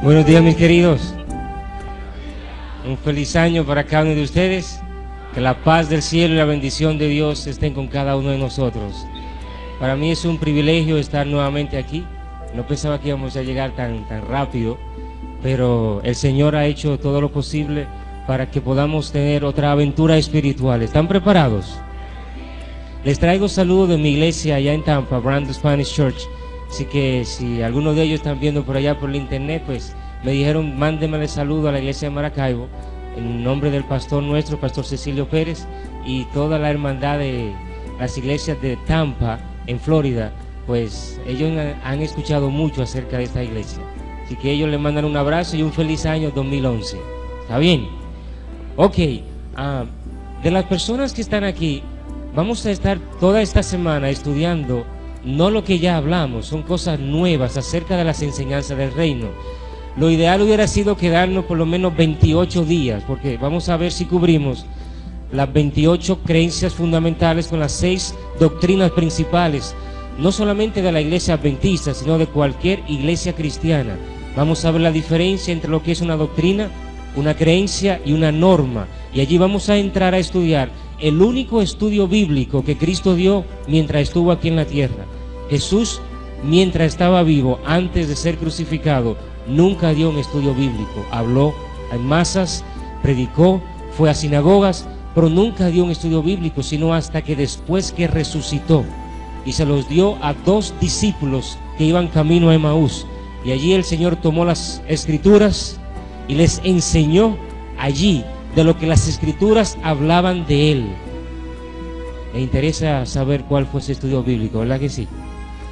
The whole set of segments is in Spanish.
Buenos días, mis queridos. Un feliz año para cada uno de ustedes. Que la paz del cielo y la bendición de Dios estén con cada uno de nosotros. Para mí es un privilegio estar nuevamente aquí. No pensaba que íbamos a llegar tan rápido, pero el Señor ha hecho todo lo posible para que podamos tener otra aventura espiritual. ¿Están preparados? Les traigo saludos de mi iglesia allá en Tampa, Brand Spanish Church. Así que si alguno de ellos están viendo por allá por el internet, pues me dijeron, mándenme el saludo a la iglesia de Maracaibo, en nombre del pastor nuestro, Pastor Cecilio Pérez, y toda la hermandad de las iglesias de Tampa, en Florida. Pues ellos han escuchado mucho acerca de esta iglesia. Así que ellos le mandan un abrazo y un feliz año 2011. ¿Está bien? Ok, de las personas que están aquí, vamos a estar toda esta semana estudiando no lo que ya hablamos, son cosas nuevas acerca de las enseñanzas del reino. Lo ideal hubiera sido quedarnos por lo menos 28 días, porque vamos a ver si cubrimos las 28 creencias fundamentales con las 6 doctrinas principales, no solamente de la iglesia adventista, sino de cualquier iglesia cristiana. Vamos a ver la diferencia entre lo que es una doctrina, una creencia y una norma, y allí vamos a entrar a estudiar el único estudio bíblico que Cristo dio mientras estuvo aquí en la tierra. Jesús, mientras estaba vivo, antes de ser crucificado, nunca dio un estudio bíblico. Habló en masas, predicó, fue a sinagogas, pero nunca dio un estudio bíblico, sino hasta que después que resucitó, y se los dio a 2 discípulos que iban camino a Emaús, y allí el Señor tomó las escrituras y les enseñó allí de lo que las escrituras hablaban de él. Me interesa saber cuál fue ese estudio bíblico, ¿verdad que sí?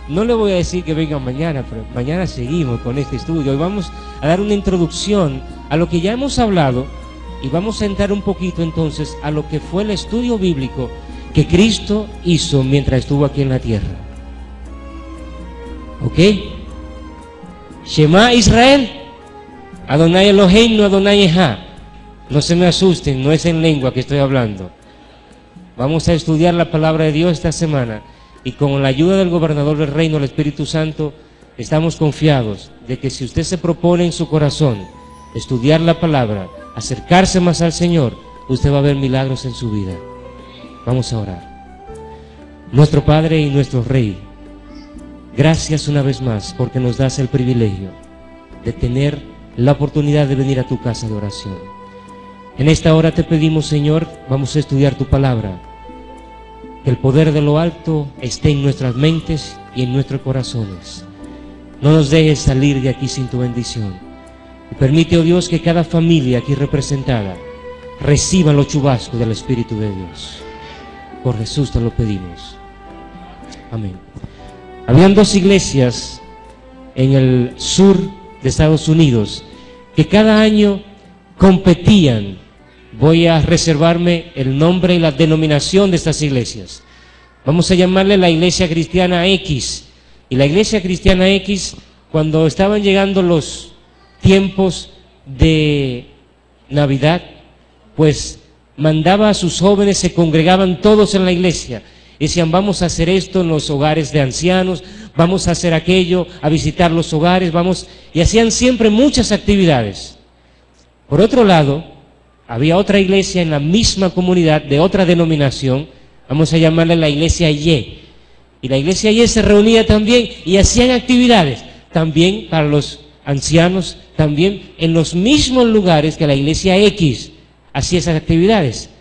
No le voy a decir que vengan mañana, pero mañana seguimos con este estudio. Hoy vamos a dar una introducción a lo que ya hemos hablado y vamos a entrar un poquito entonces a lo que fue el estudio bíblico que Cristo hizo mientras estuvo aquí en la tierra. ¿Ok? Shema Israel, Adonai Eloheinu, Adonai Echad. No se me asusten, no es en lengua que estoy hablando. Vamos a estudiar la palabra de Dios esta semana y con la ayuda del gobernador del reino, el Espíritu Santo, estamos confiados de que si usted se propone en su corazón estudiar la palabra, acercarse más al Señor, usted va a ver milagros en su vida. Vamos a orar. Nuestro Padre y nuestro Rey, gracias una vez más porque nos das el privilegio de tener la oportunidad de venir a tu casa de oración. En esta hora te pedimos, Señor, vamos a estudiar tu palabra. Que el poder de lo alto esté en nuestras mentes y en nuestros corazones. No nos dejes salir de aquí sin tu bendición. Y permite, oh Dios, que cada familia aquí representada reciba los chubascos del Espíritu de Dios. Por Jesús te lo pedimos. Amén. Habían 2 iglesias en el sur de Estados Unidos que cada año competían. Voy a reservarme el nombre y la denominación de estas iglesias. Vamos a llamarle la Iglesia Cristiana X. Y la Iglesia Cristiana X, cuando estaban llegando los tiempos de Navidad, pues mandaba a sus jóvenes, se congregaban todos en la iglesia. Decían, vamos a hacer esto en los hogares de ancianos, vamos a hacer aquello, a visitar los hogares, y hacían siempre muchas actividades. Por otro lado, había otra iglesia en la misma comunidad de otra denominación, vamos a llamarla la Iglesia Y. Y la Iglesia Y se reunía también y hacían actividades, también para los ancianos, también en los mismos lugares que la Iglesia X hacía esas actividades.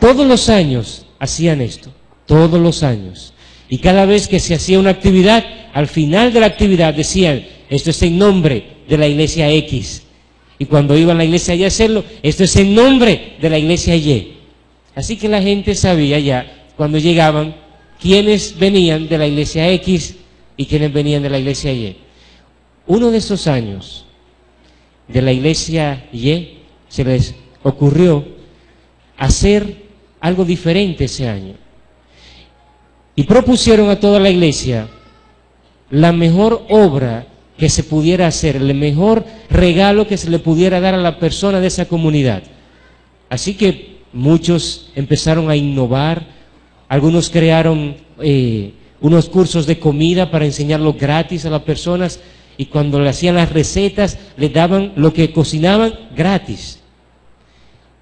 Todos los años hacían esto, todos los años. Y cada vez que se hacía una actividad, al final de la actividad decían, esto es en nombre de la Iglesia X. Y cuando iban a la iglesia Y a hacerlo, esto es en nombre de la Iglesia Y. Así que la gente sabía ya, cuando llegaban, quiénes venían de la Iglesia X y quiénes venían de la Iglesia Y. Uno de esos años, de la Iglesia Y, se les ocurrió hacer algo diferente ese año. Y propusieron a toda la iglesia la mejor obra que se pudiera hacer, el mejor regalo que se le pudiera dar a la persona de esa comunidad. Así que muchos empezaron a innovar, algunos crearon unos cursos de comida para enseñarlo gratis a las personas, y cuando le hacían las recetas, le daban lo que cocinaban gratis.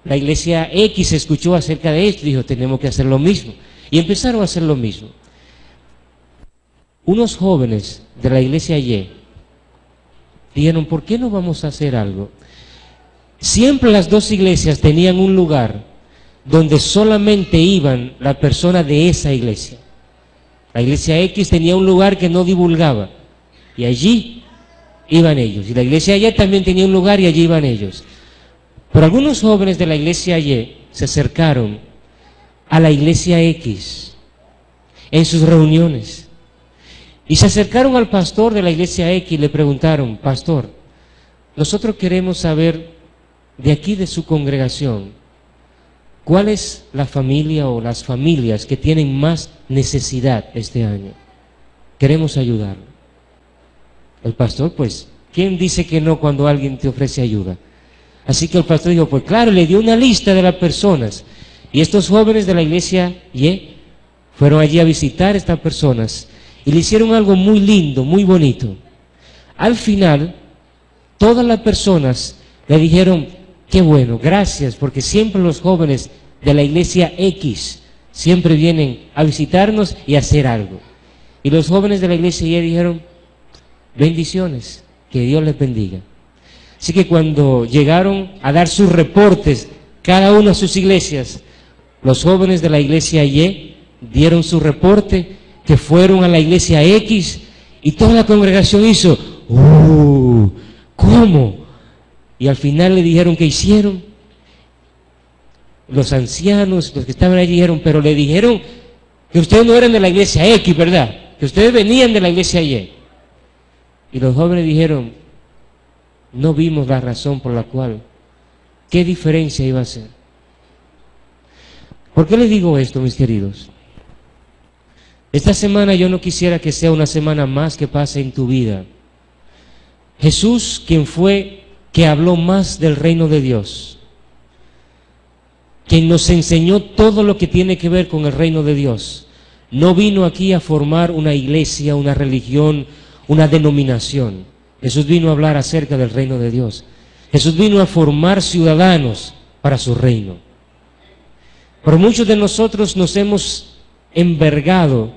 La iglesia X escuchó acerca de esto y dijo, tenemos que hacer lo mismo. Y empezaron a hacer lo mismo. Unos jóvenes de la iglesia Y dijeron, ¿por qué no vamos a hacer algo? Siempre las dos iglesias tenían un lugar donde solamente iban las personas de esa iglesia. La iglesia X tenía un lugar que no divulgaba, y allí iban ellos. Y la iglesia Y también tenía un lugar y allí iban ellos. Pero algunos jóvenes de la iglesia Y se acercaron a la iglesia X en sus reuniones. Y se acercaron al pastor de la iglesia X y le preguntaron, pastor, nosotros queremos saber de aquí de su congregación, ¿cuál es la familia o las familias que tienen más necesidad este año? Queremos ayudarlo. El pastor, pues, ¿quién dice que no cuando alguien te ofrece ayuda? Así que el pastor dijo, pues claro, le dio una lista de las personas. Y estos jóvenes de la iglesia Y fueron allí a visitar a estas personas y le hicieron algo muy lindo, muy bonito. Al final, todas las personas le dijeron, qué bueno, gracias, porque siempre los jóvenes de la iglesia X siempre vienen a visitarnos y a hacer algo. Y los jóvenes de la iglesia Y dijeron, bendiciones, que Dios les bendiga. Así que cuando llegaron a dar sus reportes, cada una a sus iglesias, los jóvenes de la iglesia Y dieron su reporte, que fueron a la iglesia X, y toda la congregación hizo, ¿cómo? Y al final le dijeron que hicieron. Los ancianos, los que estaban allí dijeron, pero le dijeron que ustedes no eran de la iglesia X, ¿verdad? Que ustedes venían de la iglesia Y. Y los jóvenes dijeron, no vimos la razón por la cual, ¿qué diferencia iba a hacer? ¿Por qué les digo esto, mis queridos? Esta semana yo no quisiera que sea una semana más que pase en tu vida. Jesús, quien fue, que habló más del reino de Dios, quien nos enseñó todo lo que tiene que ver con el reino de Dios, no vino aquí a formar una iglesia, una religión, una denominación. Jesús vino a hablar acerca del reino de Dios. Jesús vino a formar ciudadanos para su reino. Pero muchos de nosotros nos hemos envergado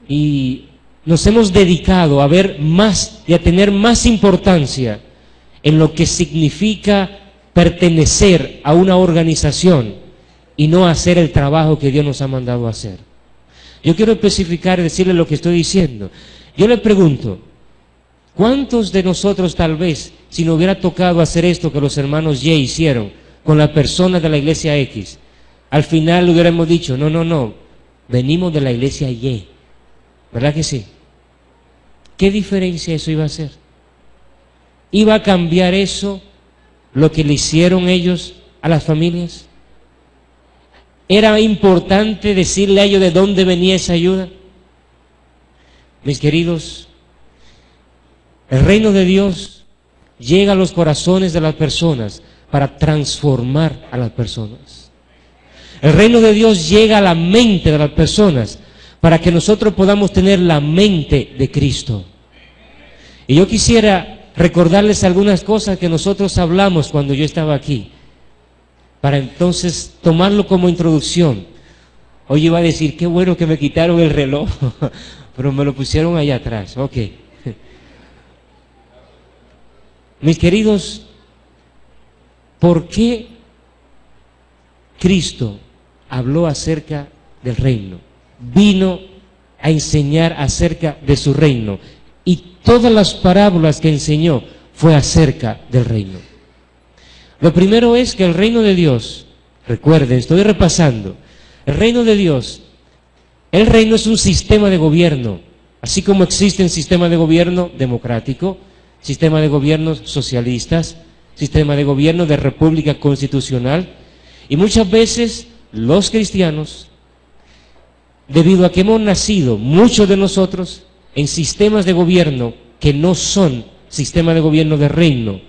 y nos hemos dedicado a ver más y a tener más importancia en lo que significa pertenecer a una organización y no hacer el trabajo que Dios nos ha mandado a hacer. Yo quiero especificar y decirle lo que estoy diciendo. Yo le pregunto, ¿cuántos de nosotros tal vez, si nos hubiera tocado hacer esto que los hermanos Y hicieron con las personas de la iglesia X, al final le hubiéramos dicho, no, venimos de la iglesia Y? ¿Verdad que sí? ¿Qué diferencia eso iba a hacer? ¿Iba a cambiar eso lo que le hicieron ellos a las familias? ¿Era importante decirle a ellos de dónde venía esa ayuda? Mis queridos, el reino de Dios llega a los corazones de las personas para transformar a las personas. El reino de Dios llega a la mente de las personas para que nosotros podamos tener la mente de Cristo. Y yo quisiera recordarles algunas cosas que nosotros hablamos cuando yo estaba aquí, para entonces tomarlo como introducción. Hoy iba a decir, qué bueno que me quitaron el reloj, pero me lo pusieron allá atrás. Ok. Mis queridos, ¿por qué Cristo habló acerca del reino? Vino a enseñar acerca de su reino, y todas las parábolas que enseñó fue acerca del reino. Lo primero es que el reino de Dios, recuerden, estoy repasando, el reino de Dios, el reino es un sistema de gobierno, así como existen sistemas de gobierno democrático, sistema de gobiernos socialistas, sistema de gobierno de república constitucional, y muchas veces los cristianos, debido a que hemos nacido, muchos de nosotros, en sistemas de gobierno que no son sistemas de gobierno de reino,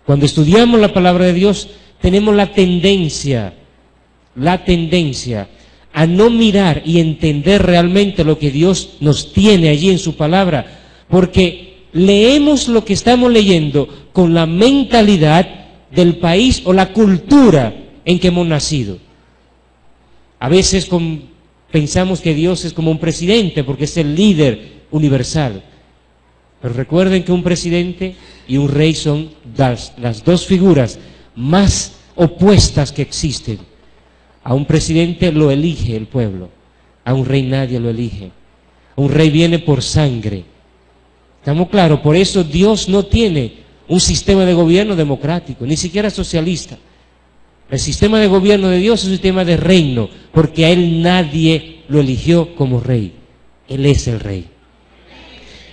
cuando estudiamos la palabra de Dios, tenemos la tendencia a no mirar y entender realmente lo que Dios nos tiene allí en su palabra, porque leemos lo que estamos leyendo con la mentalidad del país o la cultura en que hemos nacido. A veces pensamos que Dios es como un presidente porque es el líder universal. Pero recuerden que un presidente y un rey son las dos figuras más opuestas que existen. A un presidente lo elige el pueblo, a un rey nadie lo elige. Un rey viene por sangre. ¿Estamos claros? Por eso Dios no tiene un sistema de gobierno democrático, ni siquiera socialista. El sistema de gobierno de Dios es un sistema de reino, porque a Él nadie lo eligió como rey. Él es el rey.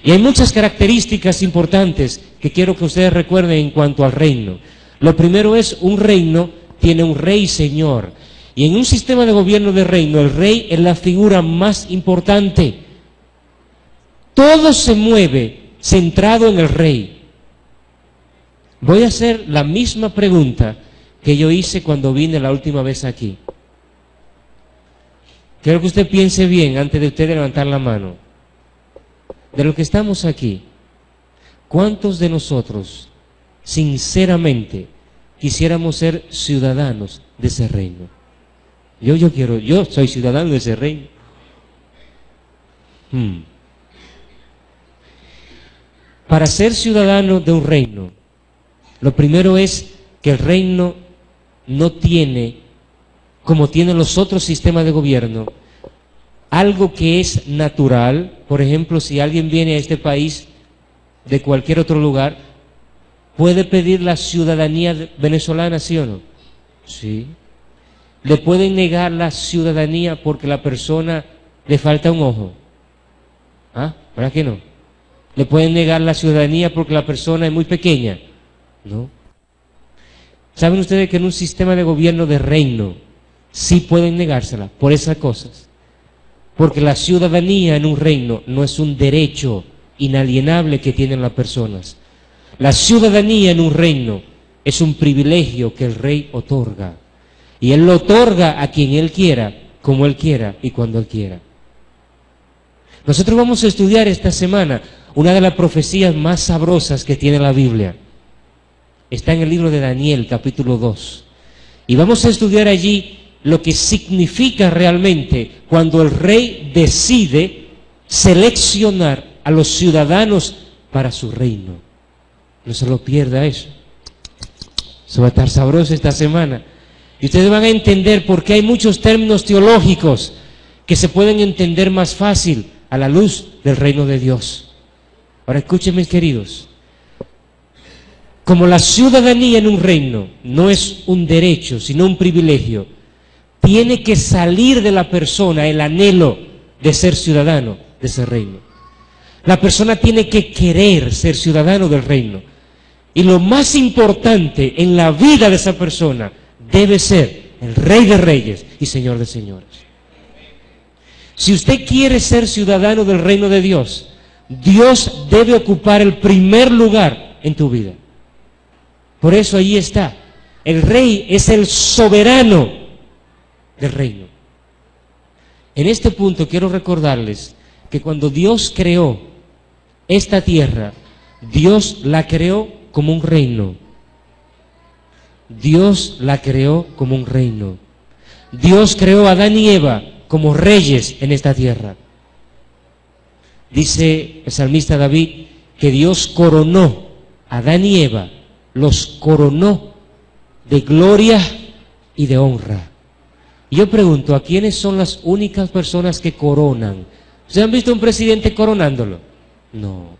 Y hay muchas características importantes que quiero que ustedes recuerden en cuanto al reino. Lo primero es, un reino tiene un rey señor. Y en un sistema de gobierno de reino, el rey es la figura más importante. Todo se mueve centrado en el rey. Voy a hacer la misma pregunta que yo hice cuando vine la última vez aquí. Quiero que usted piense bien antes de usted levantar la mano. De los que estamos aquí, ¿cuántos de nosotros, sinceramente, quisiéramos ser ciudadanos de ese reino? Yo soy ciudadano de ese reino. Para ser ciudadano de un reino, lo primero es que el reino no tiene, como tienen los otros sistemas de gobierno, algo que es natural. Por ejemplo, si alguien viene a este país de cualquier otro lugar, ¿puede pedir la ciudadanía venezolana, sí o no? Sí. ¿Le pueden negar la ciudadanía porque la persona le falta un ojo? ¿Ah? ¿Verdad que no? ¿Le pueden negar la ciudadanía porque la persona es muy pequeña? No. ¿Saben ustedes que en un sistema de gobierno de reino sí pueden negársela por esas cosas? Porque la ciudadanía en un reino no es un derecho inalienable que tienen las personas. La ciudadanía en un reino es un privilegio que el rey otorga. Y él lo otorga a quien él quiera, como él quiera y cuando él quiera. Nosotros vamos a estudiar esta semana una de las profecías más sabrosas que tiene la Biblia. Está en el libro de Daniel, capítulo 2. Y vamos a estudiar allí lo que significa realmente cuando el rey decide seleccionar a los ciudadanos para su reino. No se lo pierda eso. Eso va a estar sabroso esta semana. Y ustedes van a entender por qué hay muchos términos teológicos que se pueden entender más fácil a la luz del reino de Dios. Ahora escuchen, mis queridos. Como la ciudadanía en un reino no es un derecho, sino un privilegio, tiene que salir de la persona el anhelo de ser ciudadano de ese reino. La persona tiene que querer ser ciudadano del reino. Y lo más importante en la vida de esa persona debe ser el Rey de Reyes y Señor de Señores. Si usted quiere ser ciudadano del reino de Dios, Dios debe ocupar el primer lugar en tu vida. Por eso allí está. El rey es el soberano del reino. En este punto quiero recordarles que cuando Dios creó esta tierra, Dios la creó como un reino. Dios la creó como un reino. Dios creó a Adán y Eva como reyes en esta tierra. Dice el salmista David que Dios coronó a Adán y Eva, los coronó de gloria y de honra. Y yo pregunto, ¿a quiénes son las únicas personas que coronan? ¿Ustedes han visto un presidente coronándolo? No.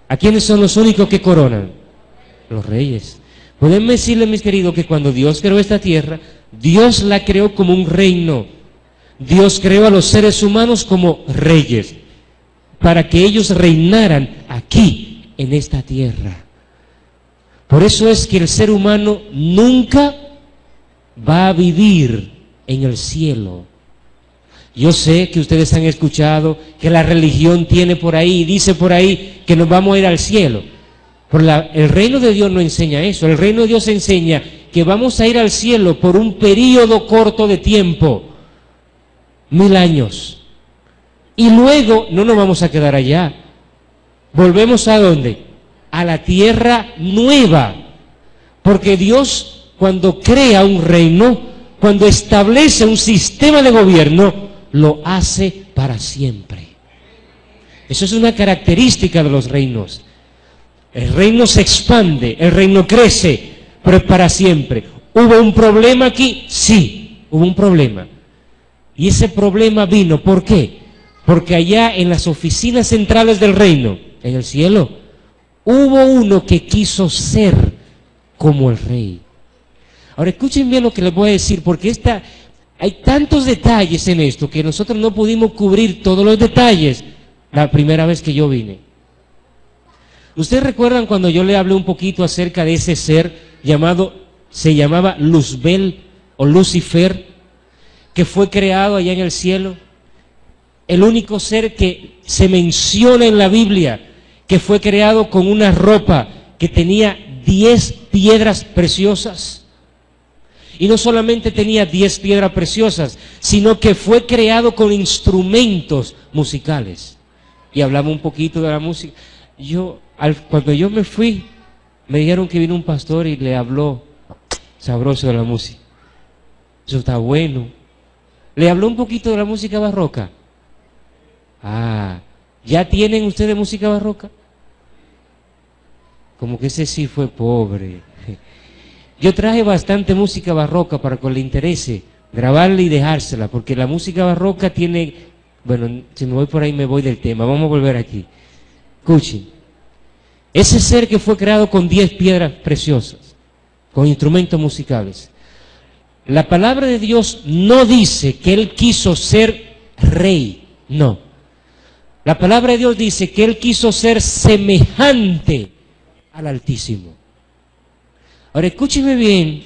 ¿A quiénes son los únicos que coronan? Los reyes. Pueden decirle, mis queridos, que cuando Dios creó esta tierra, Dios la creó como un reino. Dios creó a los seres humanos como reyes, para que ellos reinaran aquí, en esta tierra. Por eso es que el ser humano nunca va a vivir en el cielo. Yo sé que ustedes han escuchado que la religión tiene por ahí, dice por ahí que nos vamos a ir al cielo. Pero el reino de Dios no enseña eso. El reino de Dios enseña que vamos a ir al cielo por un periodo corto de tiempo, 1000 años. Y luego no nos vamos a quedar allá. Volvemos ¿a dónde? A la tierra nueva. Porque Dios, cuando crea un reino, cuando establece un sistema de gobierno, lo hace para siempre. Eso es una característica de los reinos. El reino se expande, el reino crece, pero es para siempre. ¿Hubo un problema aquí? Sí, hubo un problema. Y ese problema vino, ¿por qué? Porque allá en las oficinas centrales del reino, en el cielo, hubo uno que quiso ser como el rey. Ahora escuchen bien lo que les voy a decir, porque hay tantos detalles en esto que nosotros no pudimos cubrir todos los detalles la primera vez que yo vine. ¿Ustedes recuerdan cuando yo le hablé un poquito acerca de ese ser se llamaba Luzbel o Lucifer, que fue creado allá en el cielo? El único ser que se menciona en la Biblia, que fue creado con una ropa que tenía 10 piedras preciosas. Y no solamente tenía 10 piedras preciosas, sino que fue creado con instrumentos musicales. Y hablamos un poquito de la música. Cuando yo me fui, me dijeron que vino un pastor y le habló sabroso de la música. Eso está bueno. Le habló un poquito de la música barroca. ¿Ya tienen ustedes música barroca? Como que ese sí fue pobre. Yo traje bastante música barroca para que le interese grabarla y dejársela, porque la música barroca tiene... Bueno, si me voy por ahí me voy del tema. Vamos a volver aquí. Escuchen. Ese ser que fue creado con 10 piedras preciosas, con instrumentos musicales. La palabra de Dios no dice que él quiso ser rey, no. La palabra de Dios dice que él quiso ser semejante al Altísimo. Ahora escúcheme bien,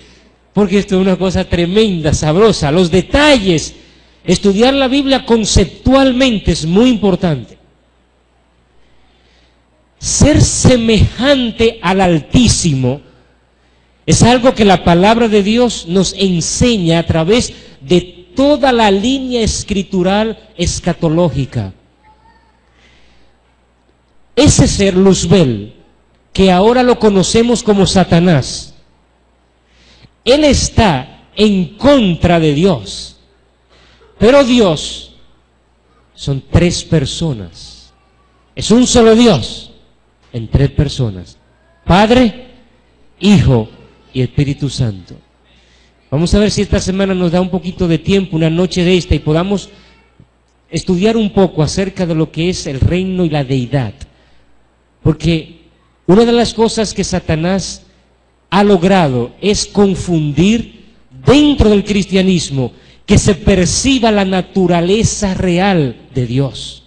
porque esto es una cosa tremenda, sabrosa. Los detalles, estudiar la Biblia conceptualmente es muy importante. Ser semejante al Altísimo es algo que la palabra de Dios nos enseña a través de toda la línea escritural escatológica. Ese ser Luzbel, que ahora lo conocemos como Satanás, él está en contra de Dios. Pero Dios son 3 personas. Es un solo Dios en 3 personas: Padre, Hijo y Espíritu Santo. Vamos a ver si esta semana nos da un poquito de tiempo, una noche de esta, y podamos estudiar un poco acerca de lo que es el reino y la deidad. Porque una de las cosas que Satanás ha logrado es confundir dentro del cristianismo que se perciba la naturaleza real de Dios.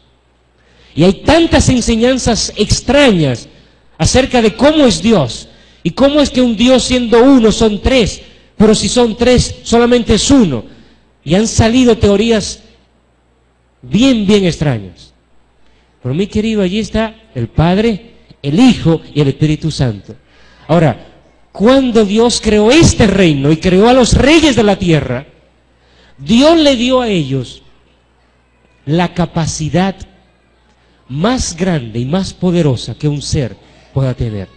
Y hay tantas enseñanzas extrañas acerca de cómo es Dios y cómo es que un Dios siendo uno son 3, pero si son 3 solamente es uno. Y han salido teorías bien extrañas. Pero mi querido, allí está el Padre, el Hijo y el Espíritu Santo. Ahora, cuando Dios creó este reino y creó a los reyes de la tierra, Dios le dio a ellos la capacidad más grande y más poderosa que un ser pueda tener.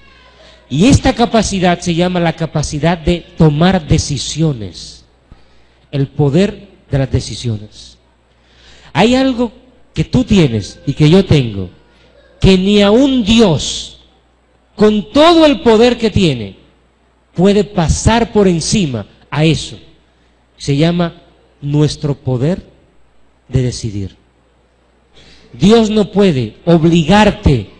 Y esta capacidad se llama la capacidad de tomar decisiones, el poder de las decisiones. Hay algo que tú tienes y que yo tengo, que ni aun Dios, con todo el poder que tiene, puede pasar por encima a eso. Se llama nuestro poder de decidir. Dios no puede obligarte,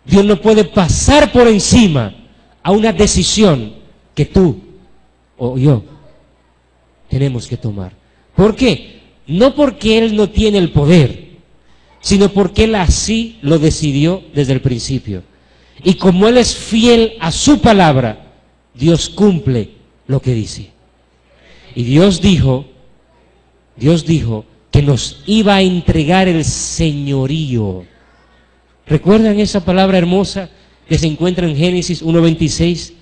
Dios no puede pasar por encima a una decisión que tú o yo tenemos que tomar. ¿Por qué? No porque Él no tiene el poder, sino porque Él así lo decidió desde el principio. Y como Él es fiel a su palabra, Dios cumple lo que dice. Y Dios dijo que nos iba a entregar el señorío. ¿Recuerdan esa palabra hermosa que se encuentra en Génesis 1:26?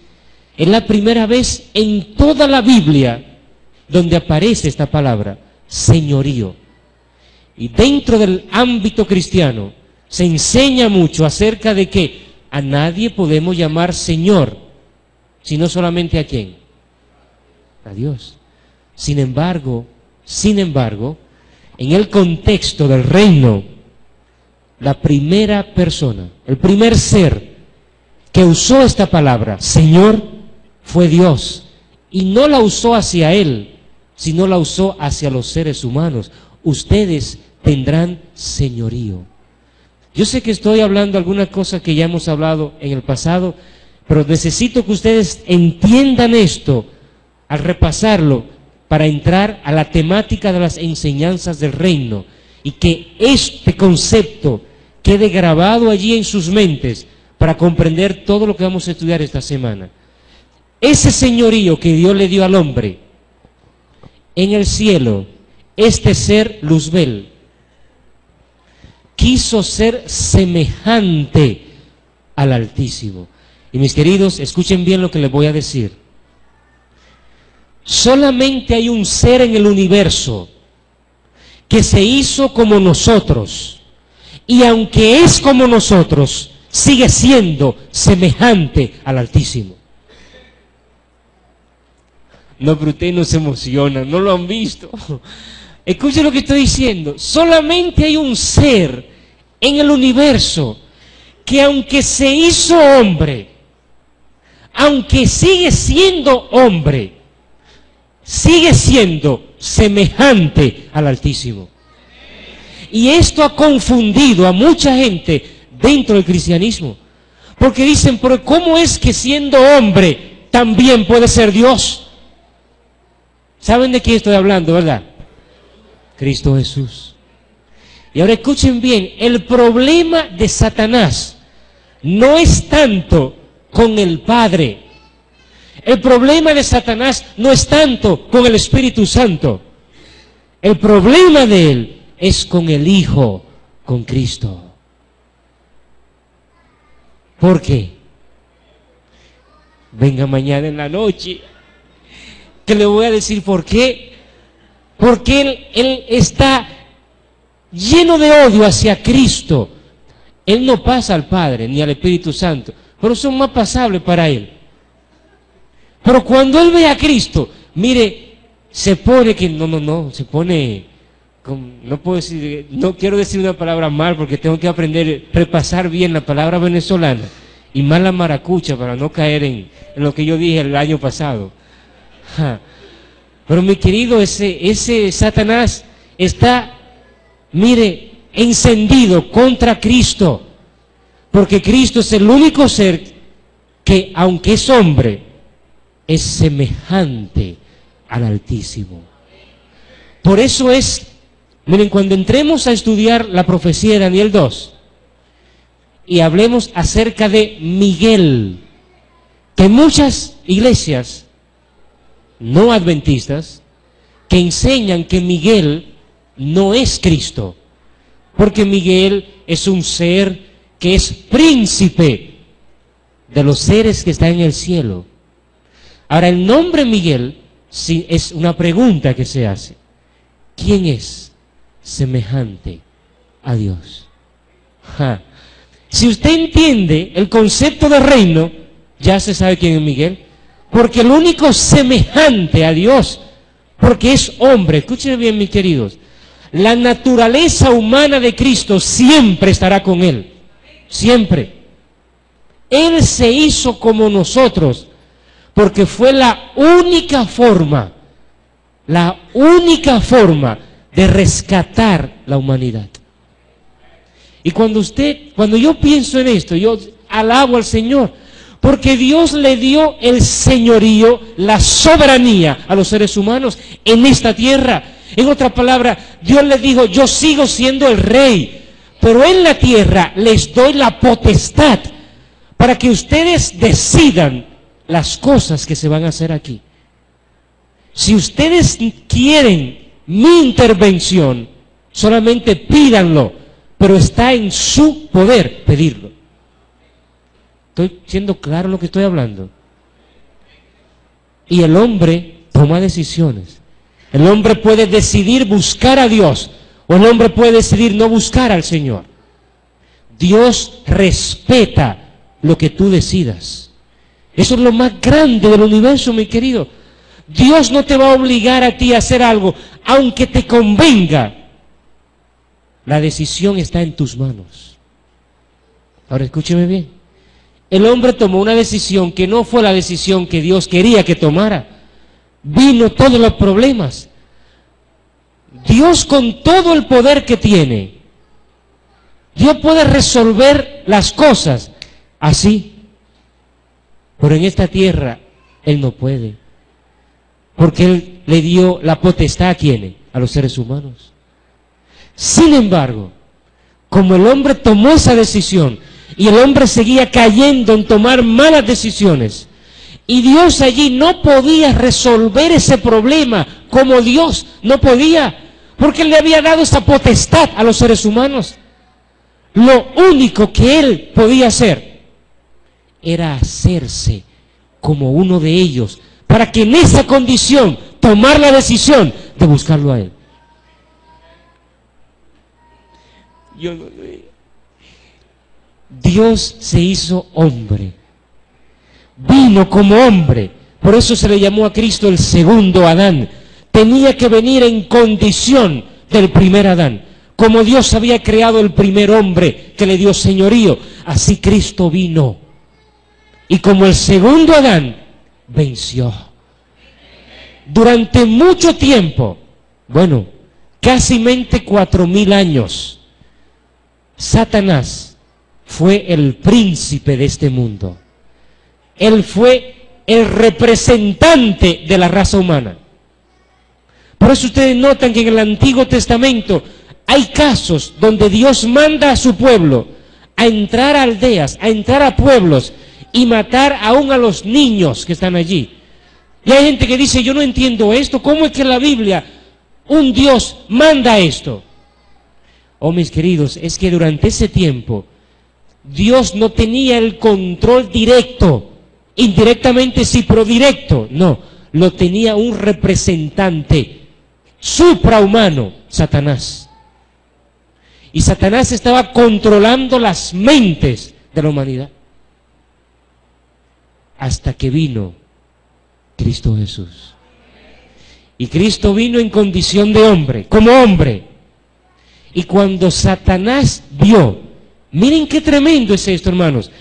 Es la primera vez en toda la Biblia donde aparece esta palabra, señorío. Y dentro del ámbito cristiano, se enseña mucho acerca de que a nadie podemos llamar Señor, sino solamente a quién, a Dios. Sin embargo, en el contexto del reino, la primera persona, el primer ser que usó esta palabra, Señor, fue Dios. Y no la usó hacia Él, sino la usó hacia los seres humanos. Ustedes tendrán señorío. Yo sé que estoy hablando alguna cosa que ya hemos hablado en el pasado, pero necesito que ustedes entiendan esto al repasarlo para entrar a la temática de las enseñanzas del reino y que este concepto quede grabado allí en sus mentes para comprender todo lo que vamos a estudiar esta semana. Ese señorío que Dios le dio al hombre en el cielo, este ser Luzbel quiso ser semejante al Altísimo. Y mis queridos, escuchen bien lo que les voy a decir. Solamente hay un ser en el universo que se hizo como nosotros, y aunque es como nosotros, sigue siendo semejante al Altísimo. No, pero ustedes no se emocionan, no lo han visto. Escuchen lo que estoy diciendo. Solamente hay un ser en el universo que aunque se hizo hombre, aunque sigue siendo hombre, sigue siendo semejante al Altísimo. Y esto ha confundido a mucha gente dentro del cristianismo. Porque dicen, pero ¿cómo es que siendo hombre también puede ser Dios? ¿Saben de quién estoy hablando, verdad? Cristo Jesús. Y ahora escuchen bien, el problema de Satanás no es tanto con el Padre. El problema de Satanás no es tanto con el Espíritu Santo. El problema de él es con el Hijo, con Cristo. ¿Por qué? Venga mañana en la noche, que le voy a decir por qué. Porque él está lleno de odio hacia Cristo. Él no pasa al Padre ni al Espíritu Santo, pero son más pasables para él. Pero cuando él ve a Cristo, mire, se pone que se pone, no puedo decir, no quiero decir una palabra mal porque tengo que aprender, repasar bien la palabra venezolana y más la maracucha para no caer en lo que yo dije el año pasado. Pero mi querido, ese Satanás está, mire, encendido contra Cristo, porque Cristo es el único ser que, aunque es hombre, es semejante al Altísimo. Por eso es, miren, cuando entremos a estudiar la profecía de Daniel 2 y hablemos acerca de Miguel, que muchas iglesias no adventistas que enseñan que Miguel no es Cristo, porque Miguel es un ser que es príncipe de los seres que están en el cielo. Ahora, el nombre Miguel sí, es una pregunta que se hace. ¿Quién es semejante a Dios? Si usted entiende el concepto de reino, ya se sabe quién es Miguel. Porque el único semejante a Dios, porque es hombre, escuchen bien mis queridos, la naturaleza humana de Cristo siempre estará con Él, siempre. Él se hizo como nosotros, porque fue la única forma de rescatar la humanidad. Y cuando yo pienso en esto, yo alabo al Señor, porque Dios le dio el señorío, la soberanía a los seres humanos en esta tierra. En otra palabra, Dios les dijo, yo sigo siendo el rey, pero en la tierra les doy la potestad para que ustedes decidan las cosas que se van a hacer aquí. Si ustedes quieren mi intervención, solamente pídanlo, pero está en su poder pedirlo. ¿Estoy siendo claro lo que estoy hablando? Y el hombre toma decisiones. El hombre puede decidir buscar a Dios, o el hombre puede decidir no buscar al Señor. Dios respeta lo que tú decidas. Eso es lo más grande del universo, mi querido. Dios no te va a obligar a ti a hacer algo, aunque te convenga. La decisión está en tus manos. Ahora escúcheme bien. El hombre tomó una decisión que no fue la decisión que Dios quería que tomara. Vino todos los problemas. Dios, con todo el poder que tiene, Dios puede resolver las cosas así. Pero en esta tierra Él no puede. Porque Él le dio la potestad a ¿quiénes? A los seres humanos. Sin embargo, como el hombre tomó esa decisión y el hombre seguía cayendo en tomar malas decisiones, y Dios allí no podía resolver ese problema como Dios no podía, porque Él le había dado esa potestad a los seres humanos. Lo único que Él podía hacer era hacerse como uno de ellos, para que en esa condición tomar la decisión de buscarlo a Él. Dios se hizo hombre, vino como hombre, por eso se le llamó a Cristo el segundo Adán. Tenía que venir en condición del primer Adán. Como Dios había creado el primer hombre que le dio señorío, así Cristo vino. Y como el segundo Adán, venció. Durante mucho tiempo, bueno, casi 4.000 años, Satanás fue el príncipe de este mundo. Él fue el representante de la raza humana. Por eso ustedes notan que en el Antiguo Testamento hay casos donde Dios manda a su pueblo a entrar a aldeas, a entrar a pueblos y matar aún a los niños que están allí. Y hay gente que dice, yo no entiendo esto, ¿cómo es que en la Biblia un Dios manda esto? Oh, mis queridos, es que durante ese tiempo Dios no tenía el control directo, indirectamente sí, pero directo, no, lo tenía un representante suprahumano, Satanás. Y Satanás estaba controlando las mentes de la humanidad. Hasta que vino Cristo Jesús. Y Cristo vino en condición de hombre, como hombre. Y cuando Satanás vio, miren qué tremendo es esto, hermanos.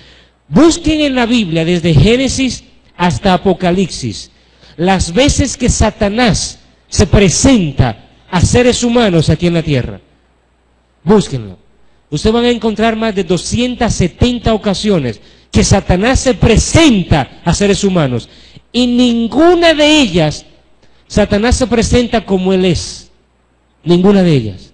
Busquen en la Biblia, desde Génesis hasta Apocalipsis, las veces que Satanás se presenta a seres humanos aquí en la tierra. Búsquenlo. Ustedes van a encontrar más de 270 ocasiones que Satanás se presenta a seres humanos. Y ninguna de ellas, Satanás se presenta como Él es. Ninguna de ellas.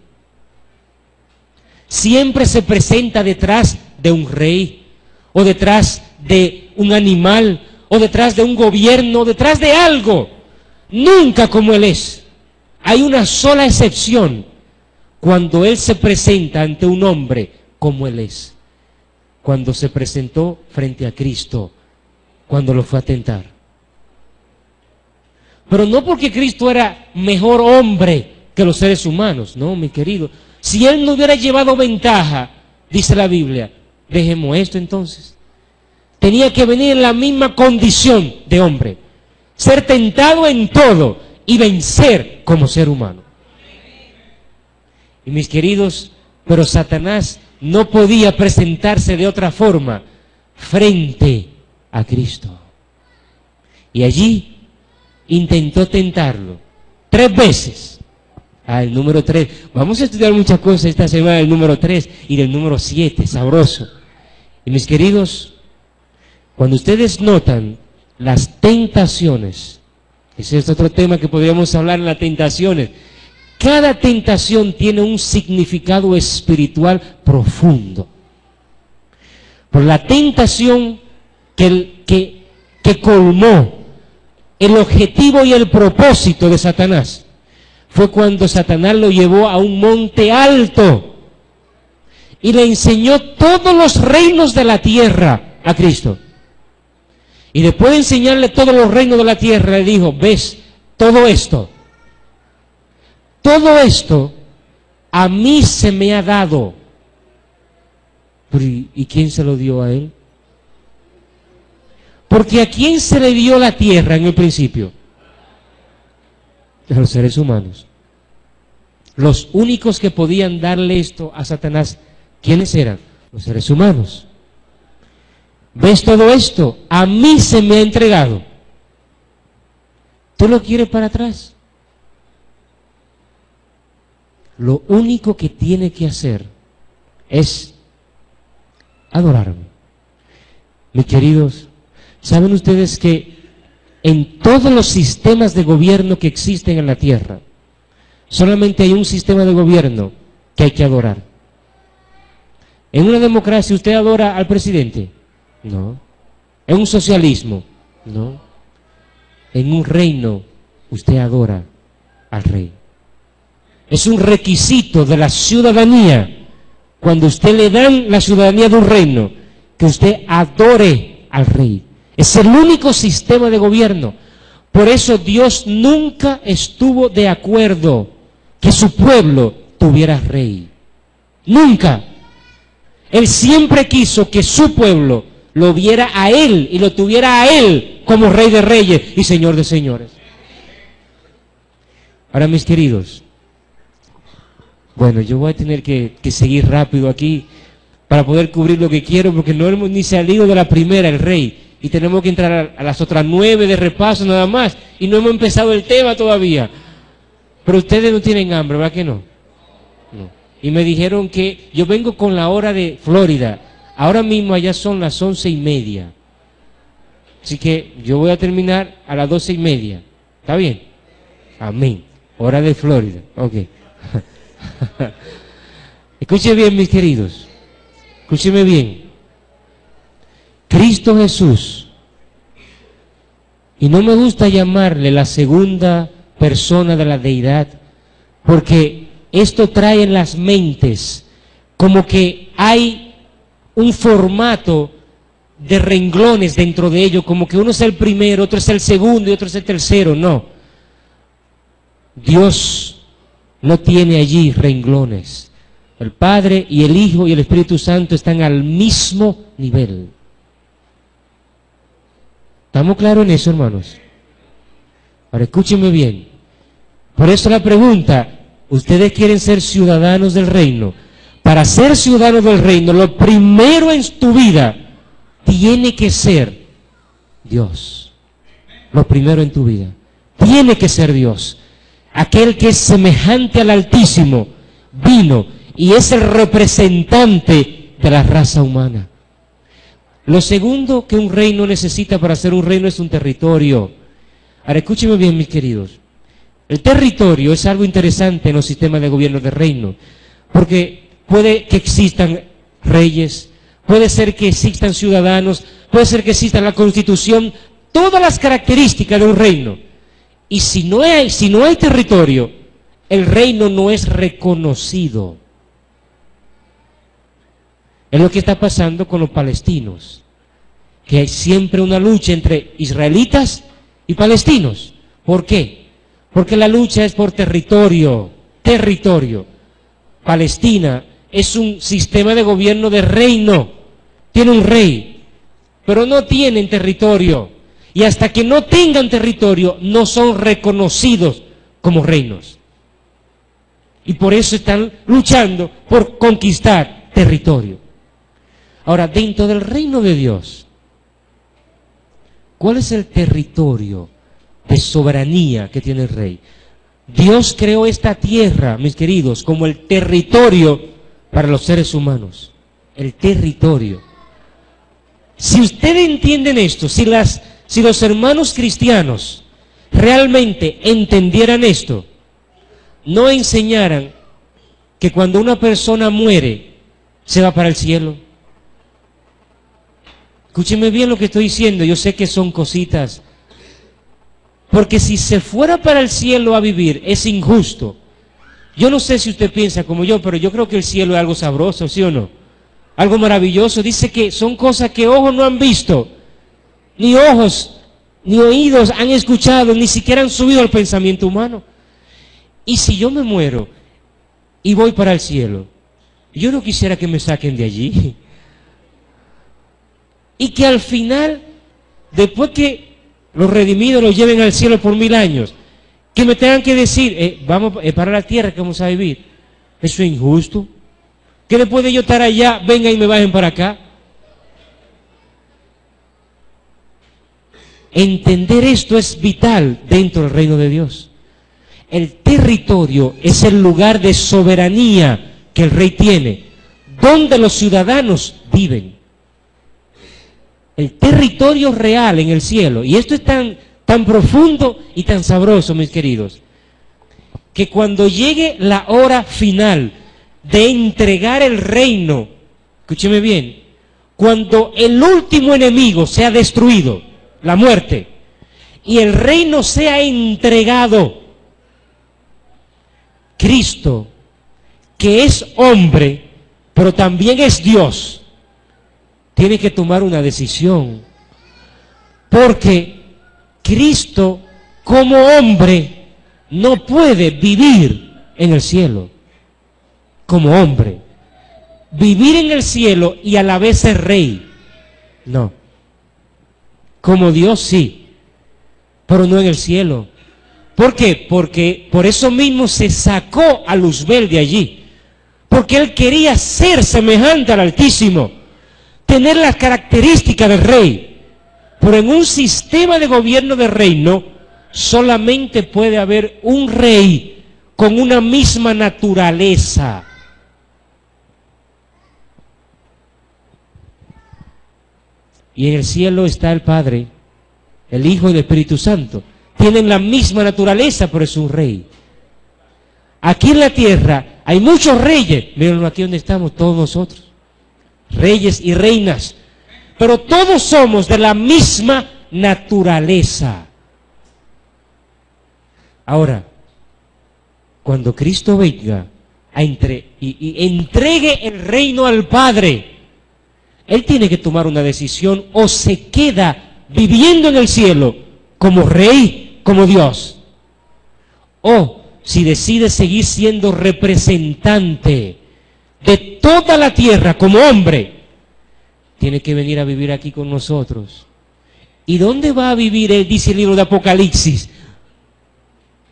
Siempre se presenta detrás de un rey, o detrás de un animal, o detrás de un gobierno, detrás de algo. Nunca como Él es. Hay una sola excepción, cuando Él se presenta ante un hombre como Él es. Cuando se presentó frente a Cristo, cuando lo fue a tentar. Pero no porque Cristo era mejor hombre que los seres humanos, no, mi querido. Si Él no hubiera llevado ventaja, dice la Biblia, dejemos esto entonces. Tenía que venir en la misma condición de hombre, ser tentado en todo y vencer como ser humano. Y mis queridos, pero Satanás no podía presentarse de otra forma frente a Cristo. Y allí intentó tentarlo 3 veces. El número 3. Vamos a estudiar muchas cosas esta semana del número 3 y del número 7, sabroso. Y mis queridos, cuando ustedes notan las tentaciones, ese es otro tema que podríamos hablar en las tentaciones. Cada tentación tiene un significado espiritual profundo. Por la tentación que colmó el objetivo y el propósito de Satanás fue cuando Satanás lo llevó a un monte alto y le enseñó todos los reinos de la tierra a Cristo. Y después de enseñarle todos los reinos de la tierra, le dijo, ves, todo esto a mí se me ha dado. Pero ¿y quién se lo dio a él? Porque ¿a quién se le dio la tierra en el principio? A los seres humanos. Los únicos que podían darle esto a Satanás, ¿quiénes eran? Los seres humanos. ¿Ves todo esto? A mí se me ha entregado. ¿Tú lo quieres para atrás? Lo único que tiene que hacer es adorarme. Mis queridos, ¿saben ustedes que en todos los sistemas de gobierno que existen en la tierra, solamente hay un sistema de gobierno que hay que adorar? En una democracia, ¿usted adora al presidente? No. ¿En un socialismo? No. En un reino, usted adora al rey. Es un requisito de la ciudadanía, cuando usted le dan la ciudadanía de un reino, que usted adore al rey. Es el único sistema de gobierno. Por eso Dios nunca estuvo de acuerdo que su pueblo tuviera rey. Nunca. Él siempre quiso que su pueblo lo viera a Él y lo tuviera a Él como Rey de Reyes y Señor de Señores. Ahora, mis queridos, bueno, yo voy a tener que seguir rápido aquí para poder cubrir lo que quiero, porque no hemos ni salido de la primera, el rey, y tenemos que entrar a las otras 9 de repaso nada más, y no hemos empezado el tema todavía. Pero ustedes no tienen hambre, ¿verdad que no? No. Y me dijeron que yo vengo con la hora de Florida. Ahora mismo allá son las 11:30. Así que yo voy a terminar a las 12:30. ¿Está bien? Amén. Hora de Florida. Ok. Escuchen bien, mis queridos. Escúcheme bien. Cristo Jesús. Y no me gusta llamarle la segunda persona de la deidad, porque esto trae en las mentes como que hay un formato de renglones dentro de ello, como que uno es el primero, otro es el segundo y otro es el tercero. No. Dios no tiene allí renglones. El Padre y el Hijo y el Espíritu Santo están al mismo nivel. ¿Estamos claros en eso, hermanos? Ahora escúchenme bien. Por eso la pregunta, ¿ustedes quieren ser ciudadanos del reino? Para ser ciudadanos del reino, lo primero en tu vida tiene que ser Dios. Lo primero en tu vida tiene que ser Dios. Aquel que es semejante al Altísimo vino y es el representante de la raza humana. Lo segundo que un reino necesita para ser un reino es un territorio. Ahora escúchenme bien, mis queridos. El territorio es algo interesante en los sistemas de gobierno de reino, porque puede que existan reyes, puede ser que existan ciudadanos, puede ser que exista la constitución, todas las características de un reino. Y si no hay territorio, el reino no es reconocido. Es lo que está pasando con los palestinos, que hay siempre una lucha entre israelitas y palestinos. ¿Por qué? Porque la lucha es por territorio. Palestina es un sistema de gobierno de reino, tiene un rey, pero no tienen territorio. Y hasta que no tengan territorio, no son reconocidos como reinos. Y por eso están luchando por conquistar territorio. Ahora, dentro del reino de Dios, ¿cuál es el territorio de soberanía que tiene el rey? Dios creó esta tierra, mis queridos, como el territorio para los seres humanos. El territorio. Si ustedes entienden esto, si los hermanos cristianos realmente entendieran esto, no enseñaran que cuando una persona muere, se va para el cielo. Escúcheme bien lo que estoy diciendo, yo sé que son cositas. Porque si se fuera para el cielo a vivir, es injusto. Yo no sé si usted piensa como yo, pero yo creo que el cielo es algo sabroso, ¿sí o no? Algo maravilloso. Dice que son cosas que ojos no han visto, ni ojos, ni oídos han escuchado, ni siquiera han subido al pensamiento humano. Y si yo me muero y voy para el cielo, yo no quisiera que me saquen de allí. y que al final, después que los redimidos los lleven al cielo por 1000 años, que me tengan que decir, vamos para la tierra que vamos a vivir. Eso es injusto. Que después de yo estar allá, vengan y me bajen para acá. Entender esto es vital dentro del reino de Dios. El territorio es el lugar de soberanía que el rey tiene, donde los ciudadanos viven. El territorio real en el cielo, y esto es tan profundo y tan sabroso, mis queridos, que cuando llegue la hora final de entregar el reino, escúcheme bien, cuando el último enemigo sea destruido, la muerte, y el reino sea entregado, Cristo, que es hombre, pero también es Dios, tiene que tomar una decisión, porque Cristo como hombre no puede vivir en el cielo, como hombre, vivir en el cielo y a la vez ser rey, no. Como Dios sí, pero no en el cielo. ¿Por qué? Porque por eso mismo se sacó a Luzbel de allí, porque él quería ser semejante al Altísimo, tener las características del rey, pero en un sistema de gobierno de reino solamente puede haber un rey con una misma naturaleza. Y en el cielo está el Padre, el Hijo y el Espíritu Santo. Tienen la misma naturaleza, pero es un rey. Aquí en la tierra hay muchos reyes. Mírenlo aquí donde estamos todos nosotros. Reyes y reinas. Pero todos somos de la misma naturaleza. Ahora, cuando Cristo venga y entregue el reino al Padre, Él tiene que tomar una decisión: o se queda viviendo en el cielo como rey, como Dios, o si decide seguir siendo representante de toda la tierra como hombre, tiene que venir a vivir aquí con nosotros. ¿Y dónde va a vivir Él? Dice el libro de Apocalipsis.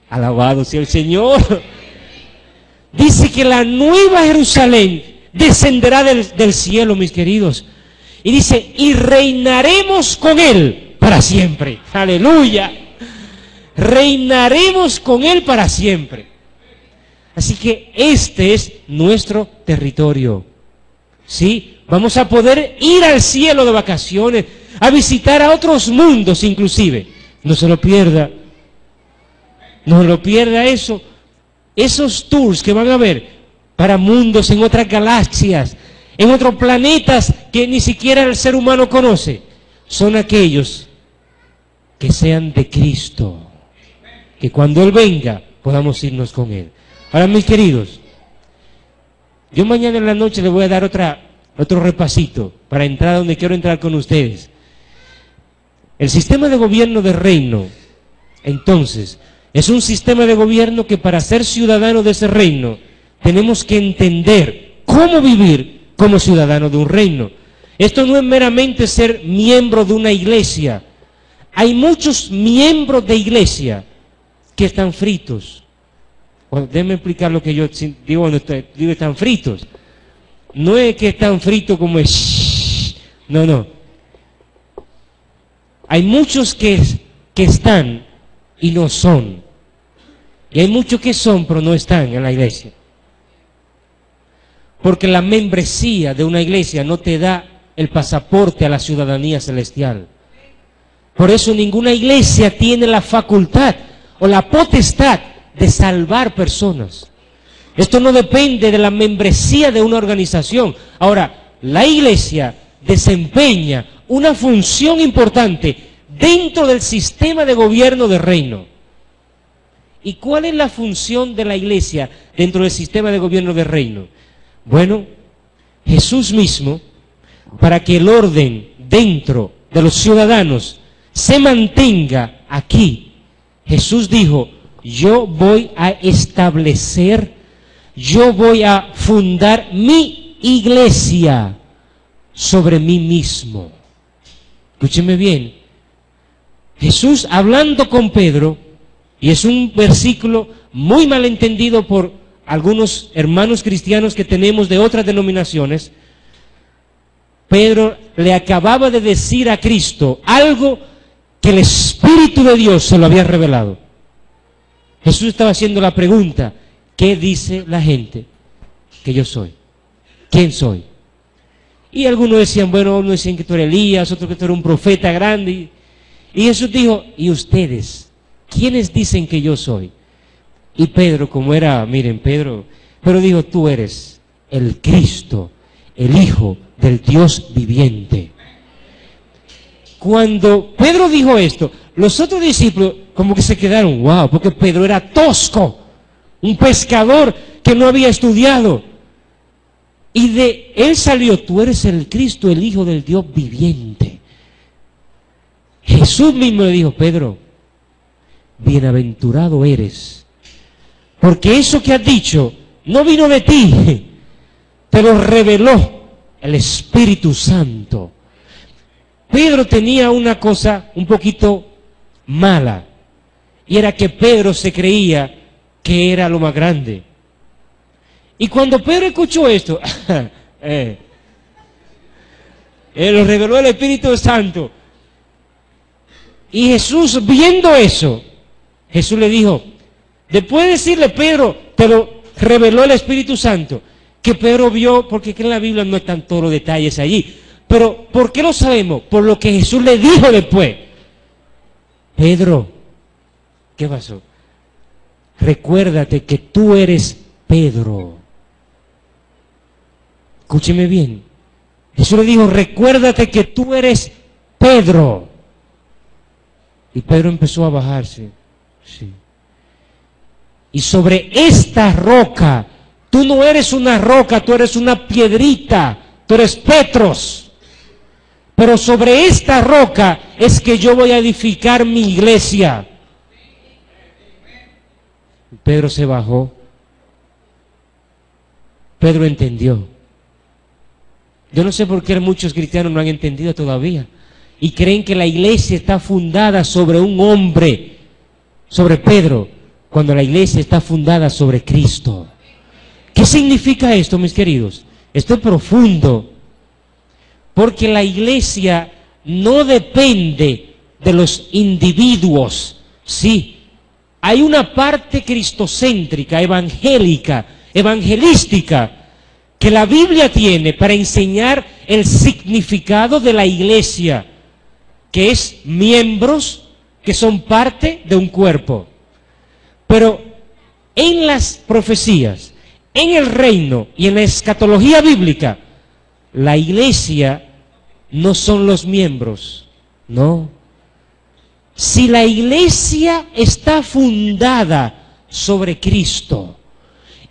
Alabado sea el Señor. Dice que la nueva Jerusalén descenderá del cielo, mis queridos. Y dice, y reinaremos con Él para siempre. Aleluya. Reinaremos con Él para siempre. Así que este es nuestro territorio. ¿Sí? Vamos a poder ir al cielo de vacaciones, a visitar a otros mundos inclusive. No se lo pierda. No se lo pierda eso. Esos tours que van a ver para mundos en otras galaxias, en otros planetas que ni siquiera el ser humano conoce, son aquellos que sean de Cristo, que cuando Él venga podamos irnos con Él. Ahora, mis queridos, yo mañana en la noche les voy a dar otro repasito para entrar donde quiero entrar con ustedes. El sistema de gobierno del reino, entonces, es un sistema de gobierno que para ser ciudadanos de ese reino tenemos que entender cómo vivir como ciudadanos de un reino. Esto no es meramente ser miembro de una iglesia. Hay muchos miembros de iglesia que están fritos. Bueno, déjenme explicar lo que yo digo cuando digo están fritos. No es que están fritos como es. No. Hay muchos que están y no son. Y hay muchos que son, pero no están en la iglesia. Porque la membresía de una iglesia no te da el pasaporte a la ciudadanía celestial. Por eso ninguna iglesia tiene la facultad o la potestad de salvar personas. Esto no depende de la membresía de una organización. Ahora, la iglesia desempeña una función importante dentro del sistema de gobierno del reino. ¿Y cuál es la función de la iglesia dentro del sistema de gobierno del reino? Bueno, Jesús mismo, para que el orden dentro de los ciudadanos se mantenga aquí, Jesús dijo, yo voy a establecer, yo voy a fundar mi iglesia sobre mí mismo. Escúcheme bien. Jesús hablando con Pedro, y es un versículo muy mal entendido por algunos hermanos cristianos que tenemos de otras denominaciones. Pedro le acababa de decir a Cristo algo que el Espíritu de Dios se lo había revelado. Jesús estaba haciendo la pregunta: ¿qué dice la gente que yo soy? ¿Quién soy? Y algunos decían, bueno, unos decían que tú eres Elías, otros que tú eres un profeta grande. Y Jesús dijo, ¿y ustedes? ¿Quiénes dicen que yo soy? Y Pedro, como era, miren, Pedro dijo, tú eres el Cristo, el Hijo del Dios viviente. Cuando Pedro dijo esto, los otros discípulos como que se quedaron, wow, porque Pedro era tosco, un pescador que no había estudiado. Y de él salió, tú eres el Cristo, el Hijo del Dios viviente. Jesús mismo le dijo, Pedro, bienaventurado eres, porque eso que has dicho no vino de ti, te lo reveló el Espíritu Santo. Pedro tenía una cosa un poquito mala, y era que Pedro se creía que era lo más grande. Y cuando Pedro escuchó esto, lo reveló el Espíritu Santo. Y Jesús, viendo eso, Jesús le dijo, después de decirle, Pedro, te lo reveló el Espíritu Santo, que Pedro vio, porque en la Biblia no están todos los detalles allí, pero ¿por qué lo sabemos? Por lo que Jesús le dijo después. Pedro, ¿qué pasó? Recuérdate que tú eres Pedro. Escúcheme bien. Jesús le dijo, recuérdate que tú eres Pedro. Y Pedro empezó a bajarse. Sí. Y sobre esta roca, tú no eres una roca, tú eres una piedrita, tú eres Petros. Pero sobre esta roca es que yo voy a edificar mi iglesia. Pedro se bajó. Pedro entendió. Yo no sé por qué muchos cristianos no han entendido todavía y creen que la iglesia está fundada sobre un hombre, sobre Pedro, cuando la iglesia está fundada sobre Cristo. ¿Qué significa esto, mis queridos? Esto es profundo, porque la iglesia no depende de los individuos. Sí, hay una parte cristocéntrica, evangélica, evangelística, que la Biblia tiene para enseñar el significado de la iglesia, que es miembros que son parte de un cuerpo. Pero en las profecías, en el reino y en la escatología bíblica, la iglesia no son los miembros, no. Si la iglesia está fundada sobre Cristo,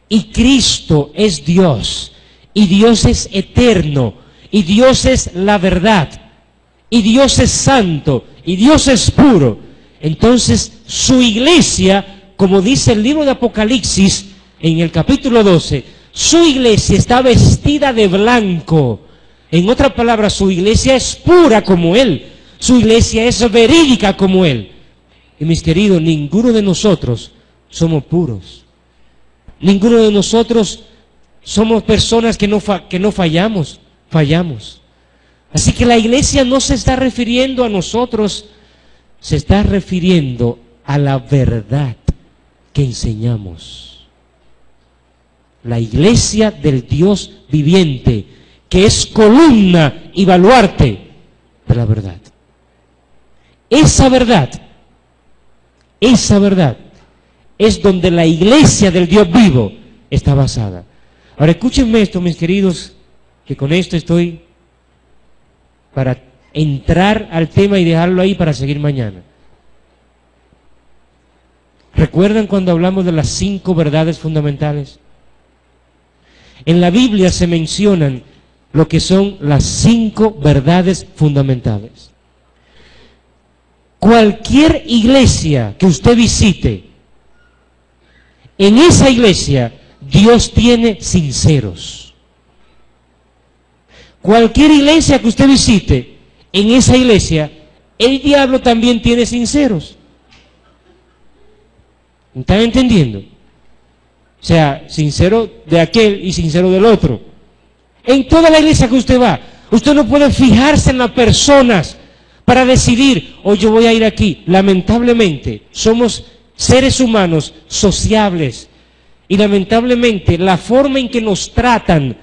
y Cristo es Dios, y Dios es eterno, y Dios es la verdad, y Dios es santo, y Dios es puro, entonces su iglesia, como dice el libro de Apocalipsis en el capítulo 12, su iglesia está vestida de blanco. En otras palabras, su iglesia es pura como Él, su iglesia es verídica como Él. Y mis queridos, ninguno de nosotros somos puros. Ninguno de nosotros somos personas que no fallamos. Así que la iglesia no se está refiriendo a nosotros, se está refiriendo a la verdad que enseñamos. La iglesia del Dios viviente, que es columna y baluarte de la verdad. Esa verdad es donde la iglesia del Dios vivo está basada. Ahora escúchenme esto, mis queridos, que con esto estoy para entrar al tema y dejarlo ahí para seguir mañana. ¿Recuerdan cuando hablamos de las 5 verdades fundamentales? En la Biblia se mencionan lo que son las 5 verdades fundamentales. Cualquier iglesia que usted visite, en esa iglesia Dios tiene sinceros. Cualquier iglesia que usted visite, en esa iglesia, el diablo también tiene sinceros. ¿Están entendiendo? O sea, sincero de aquel y sincero del otro. En toda la iglesia que usted va, usted no puede fijarse en las personas para decidir, oh, yo voy a ir aquí. Lamentablemente, somos seres humanos sociables. Y lamentablemente, la forma en que nos tratan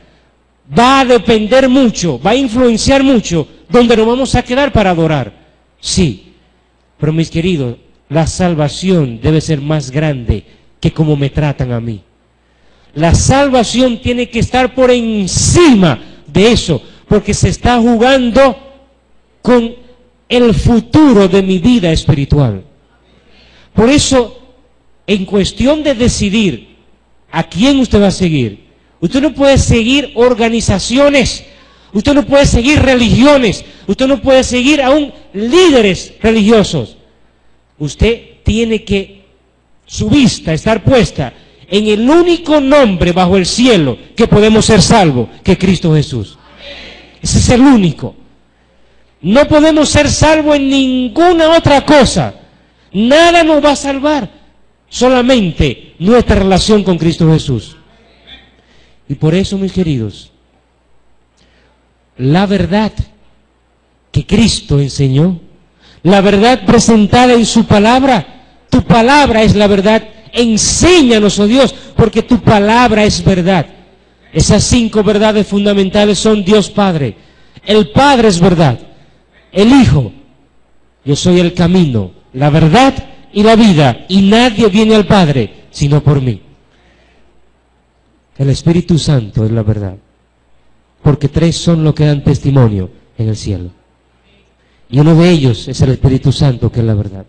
va a depender mucho, va a influenciar mucho, donde nos vamos a quedar para adorar. Sí, pero mis queridos, la salvación debe ser más grande que como me tratan a mí. La salvación tiene que estar por encima de eso, porque se está jugando con el futuro de mi vida espiritual. Por eso, en cuestión de decidir a quién usted va a seguir, usted no puede seguir organizaciones, usted no puede seguir religiones, usted no puede seguir aún líderes religiosos. Usted tiene que, su vista estar puesta en el único nombre bajo el cielo que podemos ser salvos, que es Cristo Jesús. Ese es el único. No podemos ser salvos en ninguna otra cosa. Nada nos va a salvar, solamente nuestra relación con Cristo Jesús. Y por eso, mis queridos, la verdad que Cristo enseñó, la verdad presentada en su palabra, tu palabra es la verdad. Enséñanos, oh Dios, porque tu palabra es verdad. Esas 5 verdades fundamentales son Dios Padre. El Padre es verdad. El Hijo, yo soy el camino, la verdad y la vida, y nadie viene al Padre sino por mí. El Espíritu Santo es la verdad, porque 3 son los que dan testimonio en el cielo. Y uno de ellos es el Espíritu Santo, que es la verdad.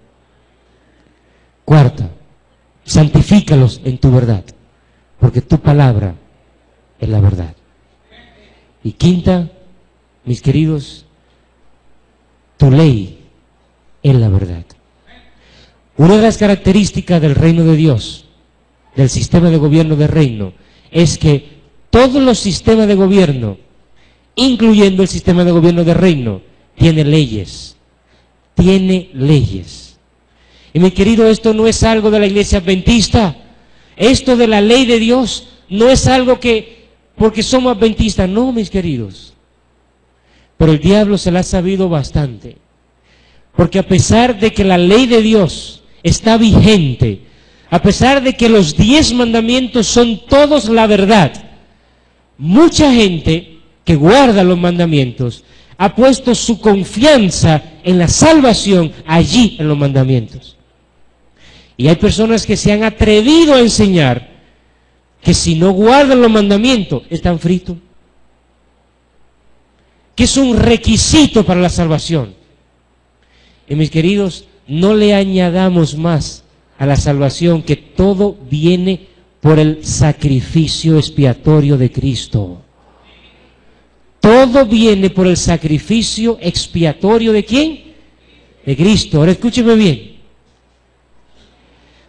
4, santifícalos en tu verdad, porque tu palabra es la verdad. Y 5, mis queridos, tu ley es la verdad. Una de las características del reino de Dios, del sistema de gobierno del reino, es que todos los sistemas de gobierno, incluyendo el sistema de gobierno del reino, tiene leyes. Tiene leyes. Y mi querido, esto no es algo de la iglesia adventista. Esto de la ley de Dios no es algo que porque somos adventistas. No, mis queridos. Pero el diablo se la ha sabido bastante. Porque a pesar de que la ley de Dios está vigente, a pesar de que los 10 mandamientos son todos la verdad, mucha gente que guarda los mandamientos ha puesto su confianza en la salvación allí en los mandamientos. Y hay personas que se han atrevido a enseñar que si no guardan los mandamientos están fritos, que es un requisito para la salvación. Y mis queridos, no le añadamos más a la salvación, que todo viene por el sacrificio expiatorio de Cristo. Todo viene por el sacrificio expiatorio ¿de quién? De Cristo. Ahora escúcheme bien.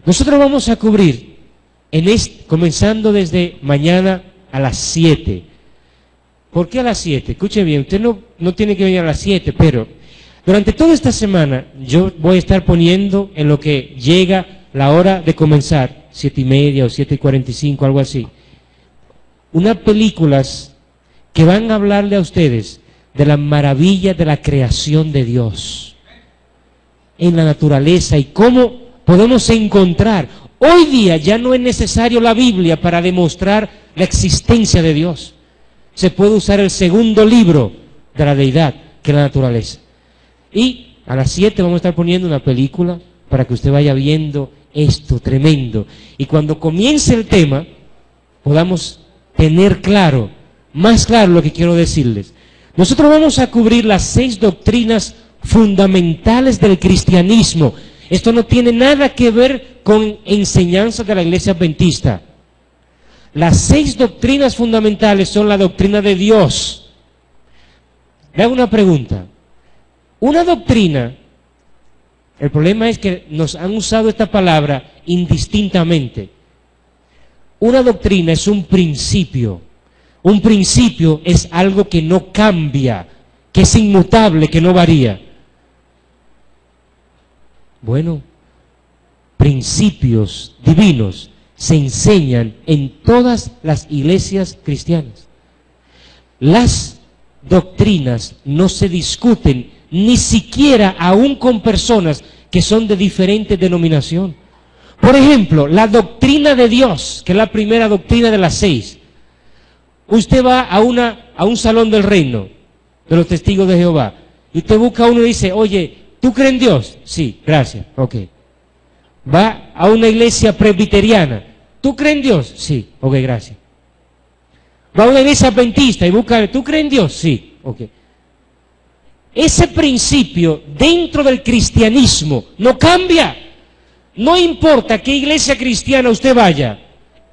Nosotros vamos a cubrir, comenzando desde mañana a las 7. ¿Por qué a las 7? Escuche bien, usted no tiene que venir a las 7, pero durante toda esta semana yo voy a estar poniendo en lo que llega la hora de comenzar, 7:30 o 7:45, algo así, unas películas que van a hablarle a ustedes de las maravillas de la creación de Dios en la naturaleza y cómo podemos encontrar. Hoy día ya no es necesario la Biblia para demostrar la existencia de Dios. Se puede usar el segundo libro de la deidad, que es la naturaleza. Y a las 7 vamos a estar poniendo una película para que usted vaya viendo esto tremendo. Y cuando comience el tema, podamos tener claro, más claro lo que quiero decirles. Nosotros vamos a cubrir las 6 doctrinas fundamentales del cristianismo. Esto no tiene nada que ver con enseñanzas de la iglesia adventista. Las 6 doctrinas fundamentales son la doctrina de Dios. Le hago una pregunta. Una doctrina, el problema es que nos han usado esta palabra indistintamente. Una doctrina es un principio. Un principio es algo que no cambia, que es inmutable, que no varía. Bueno, principios divinos se enseñan en todas las iglesias cristianas. Las doctrinas no se discuten ni siquiera aún con personas que son de diferente denominación. Por ejemplo, la doctrina de Dios, que es la primera doctrina de las 6. Usted va a un salón del reino de los testigos de Jehová y usted busca a uno y dice, oye, ¿tú crees en Dios? Sí, gracias, ok. Va a una iglesia presbiteriana, ¿tú crees en Dios? Sí, ok, gracias. Va a una iglesia adventista y busca, ¿tú crees en Dios? Sí, ok. Ese principio dentro del cristianismo no cambia. No importa qué iglesia cristiana usted vaya,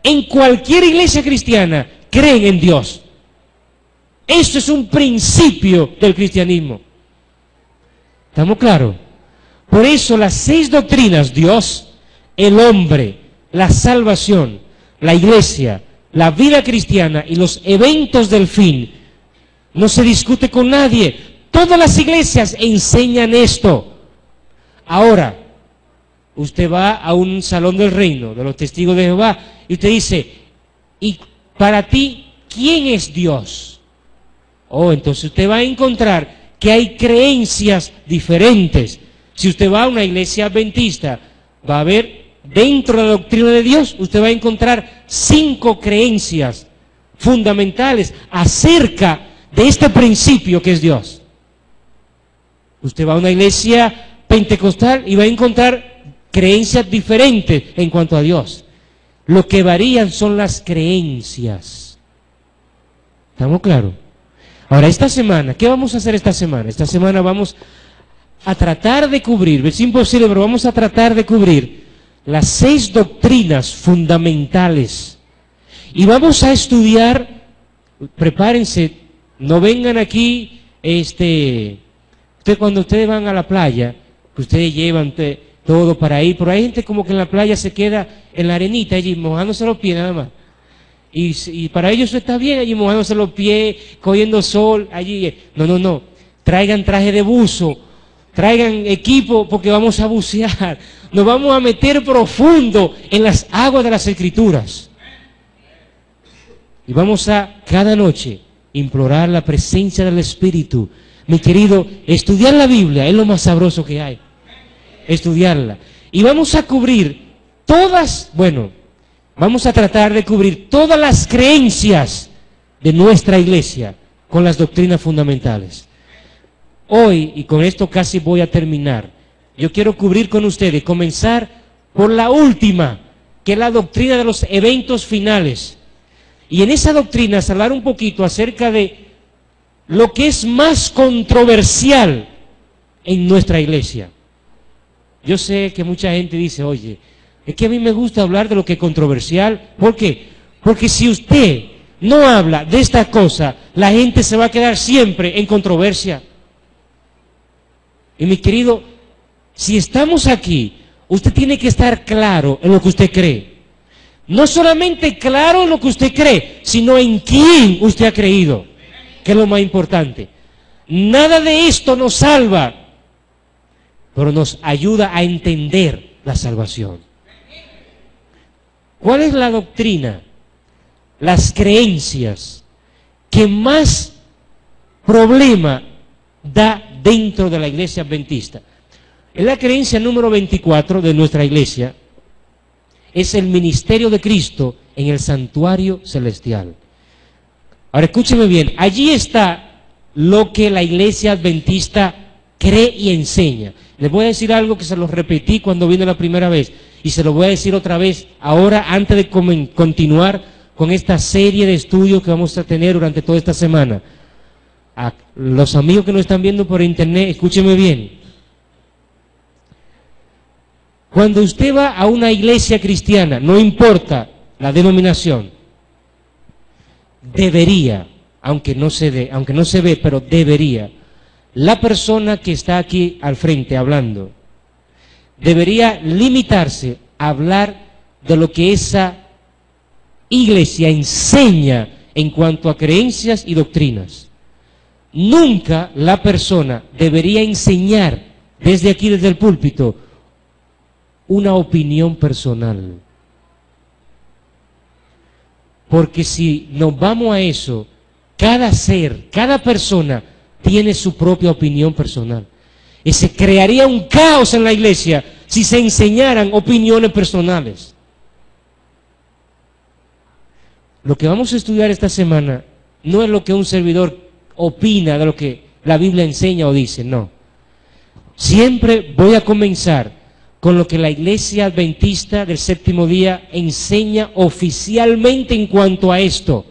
en cualquier iglesia cristiana creen en Dios. Eso es un principio del cristianismo. ¿Estamos claros? Por eso las 6 doctrinas, Dios, el hombre, la salvación, la iglesia, la vida cristiana y los eventos del fin, no se discute con nadie. Todas las iglesias enseñan esto. Ahora, usted va a un salón del reino de los testigos de Jehová y usted dice, ¿y para ti quién es Dios? Oh, entonces usted va a encontrar que hay creencias diferentes. Si usted va a una iglesia adventista, va a ver dentro de la doctrina de Dios, usted va a encontrar 5 creencias fundamentales acerca de este principio que es Dios. Usted va a una iglesia pentecostal y va a encontrar creencias diferentes en cuanto a Dios. Lo que varían son las creencias. ¿Estamos claros? Ahora, esta semana, ¿qué vamos a hacer esta semana? Esta semana vamos a tratar de cubrir, es imposible, pero vamos a tratar de cubrir las 6 doctrinas fundamentales. Y vamos a estudiar, prepárense, no vengan aquí, cuando ustedes van a la playa, que ustedes llevan todo para ir, pero hay gente como que en la playa se queda en la arenita allí, mojándose los pies nada más. Y para ellos eso está bien, allí mojándose los pies, cogiendo sol, allí. No. Traigan traje de buzo, traigan equipo porque vamos a bucear. Nos vamos a meter profundo en las aguas de las Escrituras. Y vamos a, cada noche, implorar la presencia del Espíritu. Mi querido, estudiar la Biblia es lo más sabroso que hay. Estudiarla. Y vamos a cubrir vamos a tratar de cubrir todas las creencias de nuestra iglesia con las doctrinas fundamentales. Hoy, y con esto casi voy a terminar, yo quiero cubrir con ustedes, comenzar por la última, que es la doctrina de los eventos finales. Y en esa doctrina hablar un poquito acerca de lo que es más controversial en nuestra iglesia. Yo sé que mucha gente dice, oye, es que a mí me gusta hablar de lo que es controversial. ¿Por qué? Porque si usted no habla de esta cosa, la gente se va a quedar siempre en controversia. Y mi querido, si estamos aquí, usted tiene que estar claro en lo que usted cree. No solamente claro en lo que usted cree, sino en quién usted ha creído, que es lo más importante. Nada de esto nos salva, pero nos ayuda a entender la salvación. ¿Cuál es la doctrina, las creencias que más problema da dentro de la iglesia adventista? Es la creencia número 24 de nuestra iglesia, es el ministerio de Cristo en el santuario celestial. Ahora escúcheme bien, allí está lo que la iglesia adventista cree y enseña. Les voy a decir algo que se lo repetí cuando vine la primera vez y se lo voy a decir otra vez ahora antes de continuar con esta serie de estudios que vamos a tener durante toda esta semana. A los amigos que nos están viendo por internet, escúcheme bien. Cuando usted va a una iglesia cristiana, no importa la denominación, debería, aunque no se ve, pero debería, la persona que está aquí al frente hablando, debería limitarse a hablar de lo que esa iglesia enseña en cuanto a creencias y doctrinas. nunca la persona debería enseñar desde aquí, desde el púlpito, una opinión personal. Porque si nos vamos a eso, cada ser, cada persona tiene su propia opinión personal. Y se crearía un caos en la iglesia si se enseñaran opiniones personales. Lo que vamos a estudiar esta semana no es lo que un servidor opina de lo que la Biblia enseña o dice, no. Siempre voy a comenzar con lo que la Iglesia Adventista del Séptimo Día enseña oficialmente en cuanto a esto.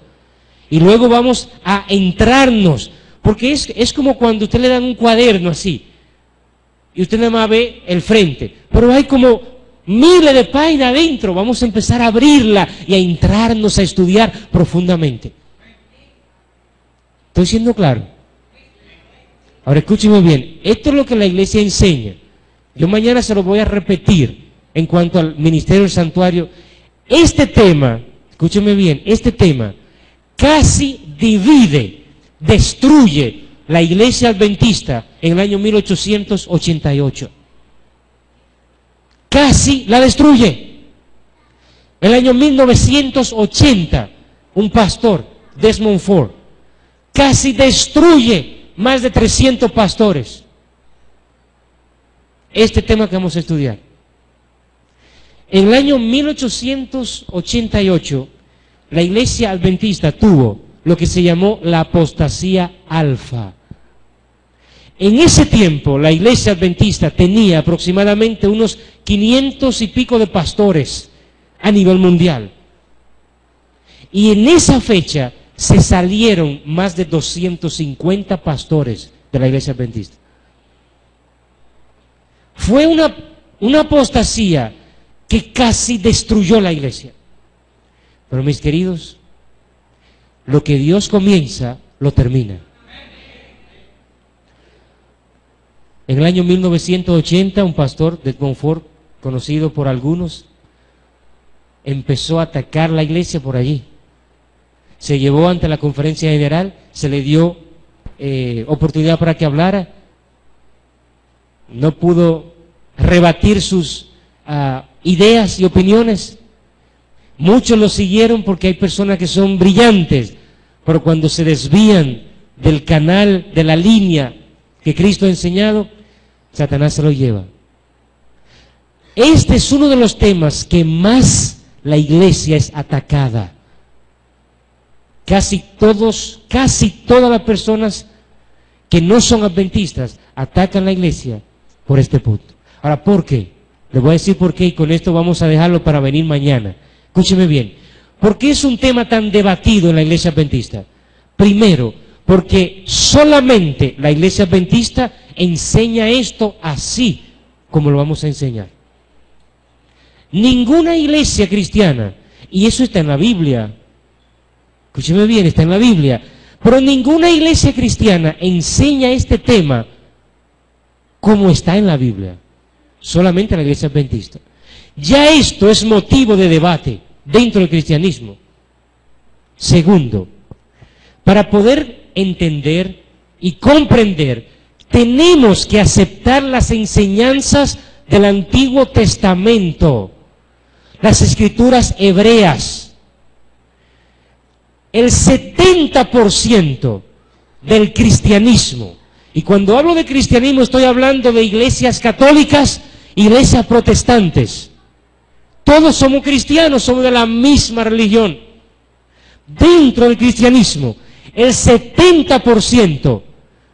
Y luego vamos a entrarnos, porque es como cuando usted le dan un cuaderno así, y usted nada más ve el frente, pero hay como miles de páginas adentro. Vamos a empezar a abrirla y a entrarnos a estudiar profundamente. ¿Estoy siendo claro? Ahora escúcheme bien, esto es lo que la iglesia enseña. Yo mañana se lo voy a repetir en cuanto al ministerio del santuario. Este tema, escúcheme bien, este tema casi divide, destruye la iglesia adventista en el año 1888. Casi la destruye. En el año 1980, un pastor, Desmond Ford, casi destruye más de 300 pastores. Este tema que vamos a estudiar. En el año 1888, la iglesia adventista tuvo lo que se llamó la apostasía alfa. En ese tiempo, la iglesia adventista tenía aproximadamente unos 500 y pico de pastores a nivel mundial. Y en esa fecha se salieron más de 250 pastores de la iglesia adventista. Fue una apostasía que casi destruyó la iglesia. Pero mis queridos, lo que Dios comienza, lo termina. En el año 1980, un pastor de Montfort, conocido por algunos, empezó a atacar la iglesia por allí. Se llevó ante la conferencia general, se le dio oportunidad para que hablara. No pudo rebatir sus ideas y opiniones. Muchos lo siguieron porque hay personas que son brillantes, pero cuando se desvían del canal, de la línea que Cristo ha enseñado, Satanás se lo lleva. Este es uno de los temas que más la iglesia es atacada. Casi todas las personas que no son adventistas atacan la iglesia por este punto. Ahora, ¿por qué? Les voy a decir por qué y con esto vamos a dejarlo para venir mañana. Escúcheme bien. ¿Por qué es un tema tan debatido en la iglesia adventista? Primero, porque solamente la iglesia adventista enseña esto así como lo vamos a enseñar. Ninguna iglesia cristiana, y eso está en la Biblia, escúcheme bien, está en la Biblia, pero ninguna iglesia cristiana enseña este tema como está en la Biblia. Solamente la iglesia adventista. Ya esto es motivo de debate dentro del cristianismo. Segundo, para poder entender y comprender, tenemos que aceptar las enseñanzas del Antiguo Testamento, las escrituras hebreas. El 70% del cristianismo, y cuando hablo de cristianismo estoy hablando de iglesias católicas, iglesias protestantes. Todos somos cristianos, somos de la misma religión. Dentro del cristianismo, el 70%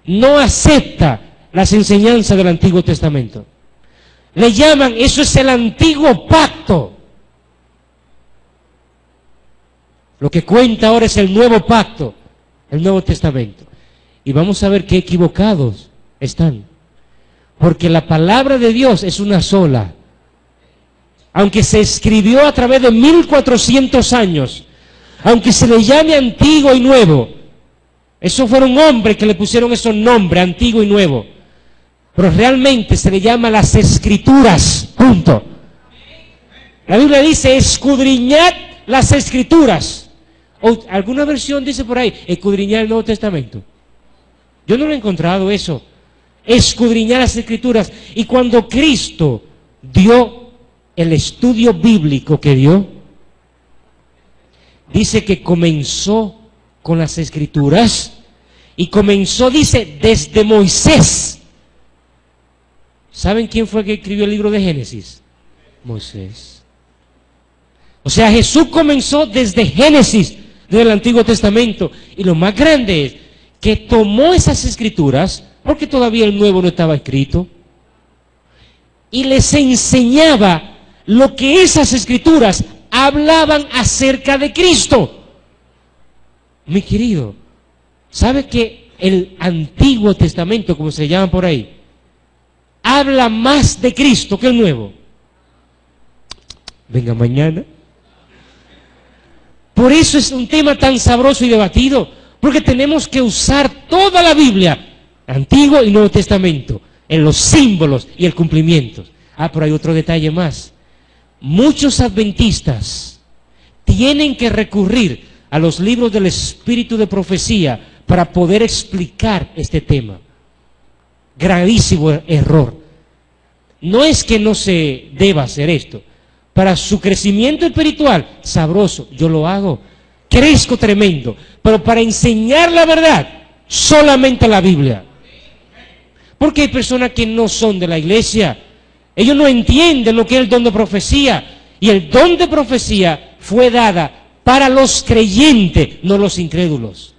no acepta las enseñanzas del Antiguo Testamento. Le llaman, eso es el antiguo pacto. Lo que cuenta ahora es el nuevo pacto, el Nuevo Testamento. Y vamos a ver qué equivocados están. Porque la palabra de Dios es una sola. Aunque se escribió a través de 1400 años, aunque se le llame antiguo y nuevo, esos fueron hombres que le pusieron esos nombres, antiguo y nuevo. Pero realmente se le llama las escrituras, punto. La Biblia dice, escudriñad las escrituras. O alguna versión dice por ahí, escudriñad el Nuevo Testamento. Yo no lo he encontrado eso. Escudriñar las Escrituras. Y cuando Cristo dio el estudio bíblico que dio, dice que comenzó con las Escrituras y comenzó, dice, desde Moisés. ¿Saben quién fue el que escribió el libro de Génesis? Moisés. O sea, Jesús comenzó desde Génesis, desde el Antiguo Testamento. Y lo más grande es que tomó esas Escrituras, porque todavía el Nuevo no estaba escrito, y les enseñaba lo que esas Escrituras hablaban acerca de Cristo. Mi querido, ¿sabe que el Antiguo Testamento, como se llama por ahí, habla más de Cristo que el Nuevo? Venga mañana. Por eso es un tema tan sabroso y debatido, porque tenemos que usar toda la Biblia, Antiguo y Nuevo Testamento, en los símbolos y el cumplimiento. Pero hay otro detalle más. Muchos adventistas tienen que recurrir a los libros del Espíritu de Profecía para poder explicar este tema. Gravísimo error. No es que no se deba hacer esto. Para su crecimiento espiritual, sabroso, yo lo hago. Crezco tremendo. Pero para enseñar la verdad, solamente la Biblia. Porque hay personas que no son de la iglesia. Ellos no entienden lo que es el don de profecía. Y el don de profecía fue dada para los creyentes, no los incrédulos.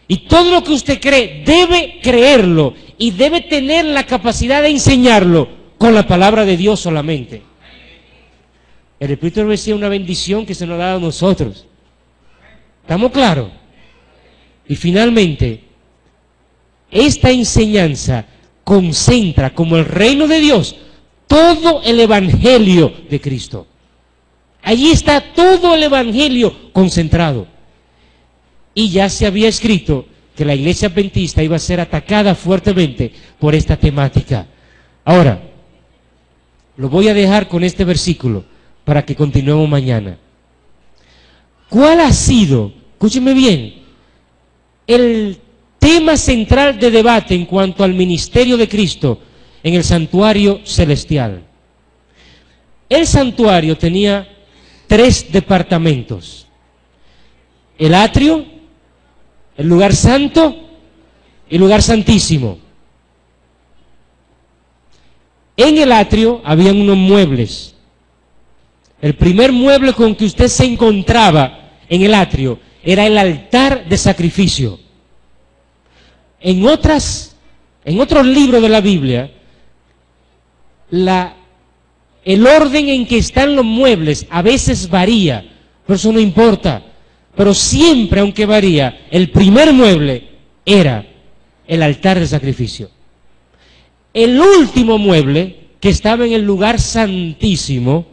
Y todo lo que usted cree, debe creerlo y debe tener la capacidad de enseñarlo con la palabra de Dios solamente. El Espíritu de Profecía es una bendición que se nos ha dado a nosotros. ¿Estamos claros? Y finalmente, esta enseñanza concentra como el reino de Dios todo el evangelio de Cristo. Allí está todo el evangelio concentrado. Y ya se había escrito que la iglesia adventista iba a ser atacada fuertemente por esta temática. Ahora, lo voy a dejar con este versículo para que continuemos mañana. ¿Cuál ha sido, escúcheme bien, el tema central de debate en cuanto al ministerio de Cristo en el santuario celestial? El santuario tenía 3 departamentos: el atrio, el lugar santo y el lugar santísimo. En el atrio habían unos muebles. El primer mueble con que usted se encontraba en el atrio era el altar de sacrificio. En otros libros de la Biblia, el orden en que están los muebles a veces varía, pero eso no importa. Pero siempre, aunque varía, el primer mueble era el altar de sacrificio. El último mueble, que estaba en el lugar santísimo,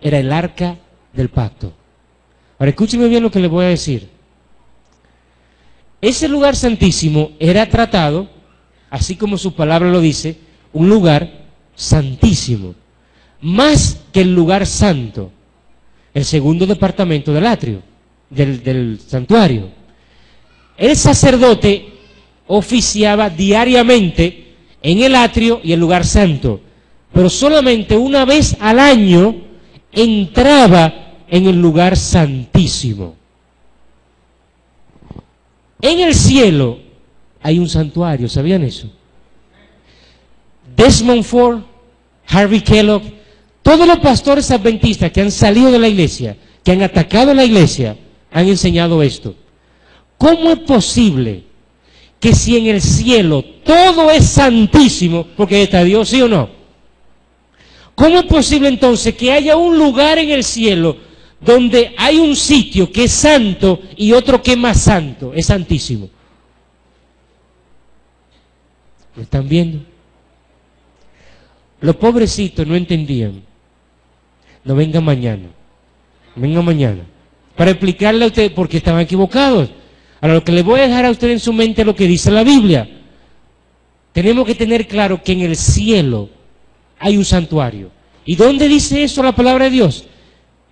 era el arca del pacto. Ahora escúcheme bien lo que le voy a decir. Ese lugar santísimo era tratado, así como su palabra lo dice, un lugar santísimo, más que el lugar santo, el segundo departamento del atrio, del santuario. El sacerdote oficiaba diariamente en el atrio y el lugar santo, pero solamente una vez al año entraba en el lugar santísimo. En el cielo hay un santuario, ¿sabían eso? Desmond Ford, Harvey Kellogg, todos los pastores adventistas que han salido de la iglesia, que han atacado la iglesia, han enseñado esto. ¿Cómo es posible que si en el cielo todo es santísimo, porque está Dios, sí o no? ¿Cómo es posible entonces que haya un lugar en el cielo donde hay un sitio que es santo y otro que es más santo, es santísimo? ¿Lo están viendo? Los pobrecitos no entendían. No vengan mañana. Vengan mañana. Para explicarle a ustedes por qué estaban equivocados. Ahora lo que les voy a dejar a ustedes en su mente es lo que dice la Biblia. Tenemos que tener claro que en el cielo hay un santuario. ¿Y dónde dice eso la palabra de Dios?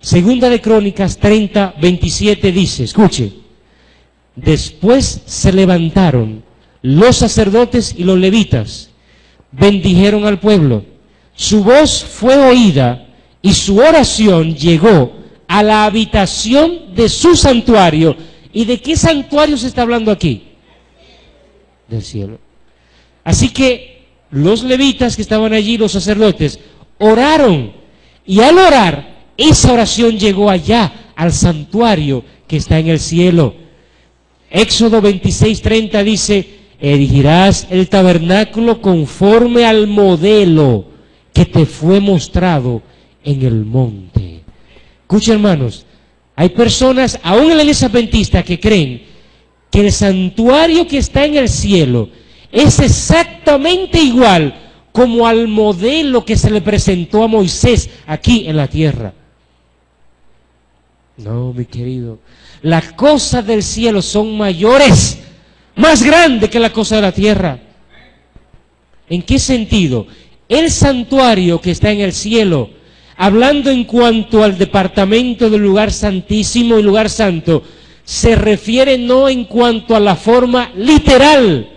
Segunda de Crónicas 30:27 dice, escuche, Después se levantaron los sacerdotes y los levitas, bendijeron al pueblo. Su voz fue oída y su oración llegó a la habitación de su santuario. ¿Y de qué santuario se está hablando aquí? Del cielo. Así que los levitas que estaban allí, los sacerdotes, oraron, y al orar, esa oración llegó allá, al santuario que está en el cielo. Éxodo 26:30 dice: erigirás el tabernáculo conforme al modelo que te fue mostrado en el monte. Escucha, hermanos, hay personas, aún en la iglesia adventista, que creen que el santuario que está en el cielo es exactamente igual como al modelo que se le presentó a Moisés aquí en la tierra. No, mi querido, las cosas del cielo son mayores, más grandes que las cosas de la tierra. ¿En qué sentido? El santuario que está en el cielo, hablando en cuanto al departamento del lugar santísimo y lugar santo, se refiere no en cuanto a la forma literal,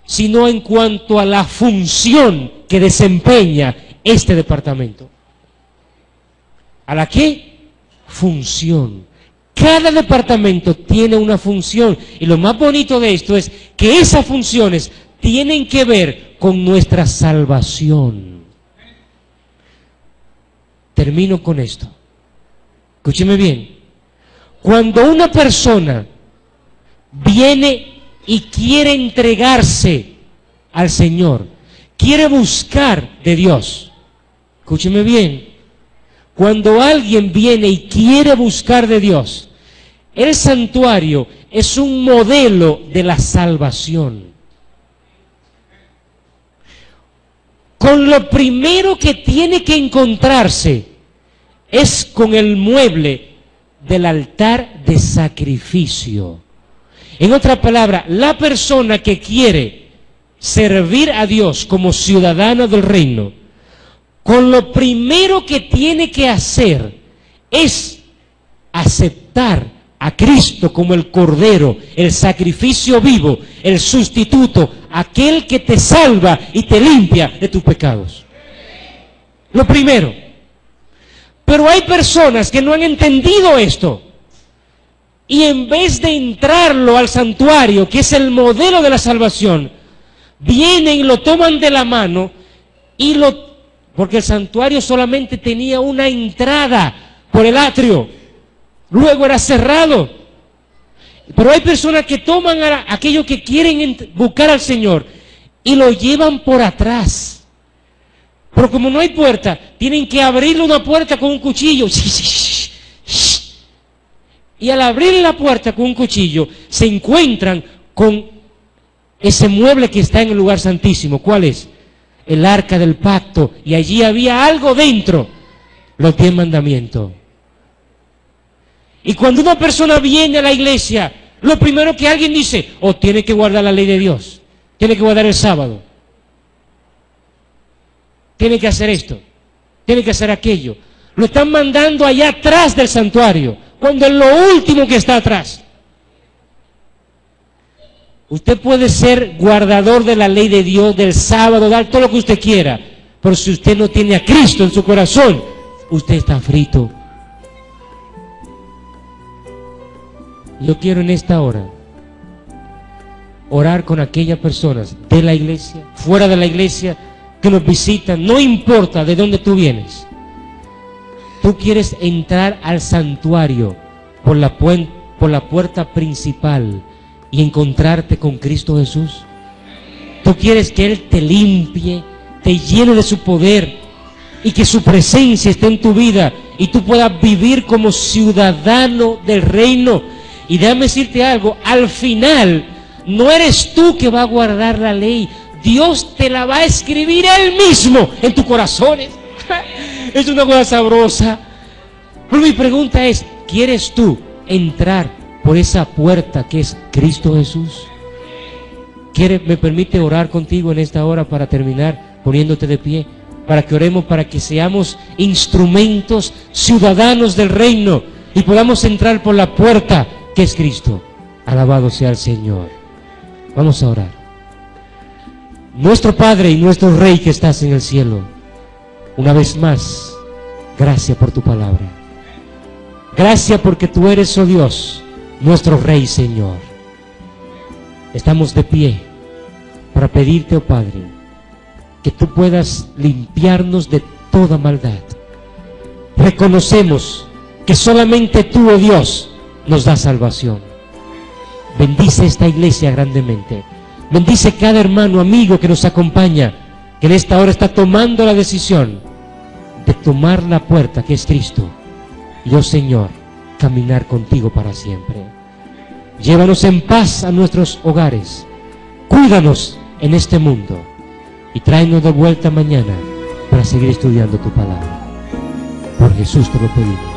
sino en cuanto a la función que desempeña este departamento. ¿A la qué? Función. Cada departamento tiene una función, y lo más bonito de esto es que esas funciones tienen que ver con nuestra salvación. Termino con esto. Escúcheme bien. Cuando una persona viene y quiere entregarse al Señor, quiere buscar de Dios, escúcheme bien, cuando alguien viene y quiere buscar de Dios, el santuario es un modelo de la salvación. Con lo primero que tiene que encontrarse es con el mueble del altar de sacrificio. En otra palabra, la persona que quiere servir a Dios como ciudadano del reino, con lo primero que tiene que hacer es aceptar a Cristo como el Cordero, el sacrificio vivo, el sustituto, aquel que te salva y te limpia de tus pecados. Lo primero. Pero hay personas que no han entendido esto, y en vez de entrarlo al santuario, que es el modelo de la salvación, vienen y lo toman de la mano y porque el santuario solamente tenía una entrada por el atrio, luego era cerrado. Pero hay personas que toman a aquellos que quieren buscar al Señor y lo llevan por atrás. Pero como no hay puerta, tienen que abrirle una puerta con un cuchillo. Y al abrir la puerta con un cuchillo, se encuentran con ese mueble que está en el lugar santísimo. ¿Cuál es? El arca del pacto. Y allí había algo dentro: los 10 mandamientos. Y cuando una persona viene a la iglesia, lo primero que alguien dice: oh, tiene que guardar la ley de Dios, tiene que guardar el sábado, tiene que hacer esto, tiene que hacer aquello. Lo están mandando allá atrás del santuario, cuando es lo último que está atrás. Usted puede ser guardador de la ley de Dios, del sábado, dar todo lo que usted quiera, pero si usted no tiene a Cristo en su corazón, usted está frito. Yo quiero en esta hora orar con aquellas personas de la iglesia, fuera de la iglesia, que nos visitan, no importa de dónde tú vienes. Tú quieres entrar al santuario por la puerta principal y encontrarte con Cristo Jesús. Tú quieres que Él te limpie, te llene de su poder y que su presencia esté en tu vida y tú puedas vivir como ciudadano del reino. Y déjame decirte algo: al final no eres tú que va a guardar la ley, Dios te la va a escribir Él mismo en tus corazones. Es una cosa sabrosa. Pero mi pregunta es: ¿quieres tú entrar por esa puerta que es Cristo Jesús? ¿Me permite orar contigo en esta hora para terminar poniéndote de pie? Para que oremos, para que seamos instrumentos, ciudadanos del reino y podamos entrar por la puerta que es Cristo. Alabado sea el Señor. Vamos a orar. Nuestro Padre y nuestro Rey que estás en el cielo, una vez más, gracias por tu palabra. Gracias porque tú eres, oh Dios, nuestro Rey, Señor. Estamos de pie para pedirte, oh Padre, que tú puedas limpiarnos de toda maldad. Reconocemos que solamente tú, oh Dios, nos das salvación. Bendice esta iglesia grandemente. Bendice cada hermano, amigo que nos acompaña, que en esta hora está tomando la decisión de tomar la puerta que es Cristo. Y, oh Señor, caminar contigo para siempre. Llévanos en paz a nuestros hogares. Cuídanos en este mundo. Y tráenos de vuelta mañana para seguir estudiando tu palabra. Por Jesús te lo pedimos.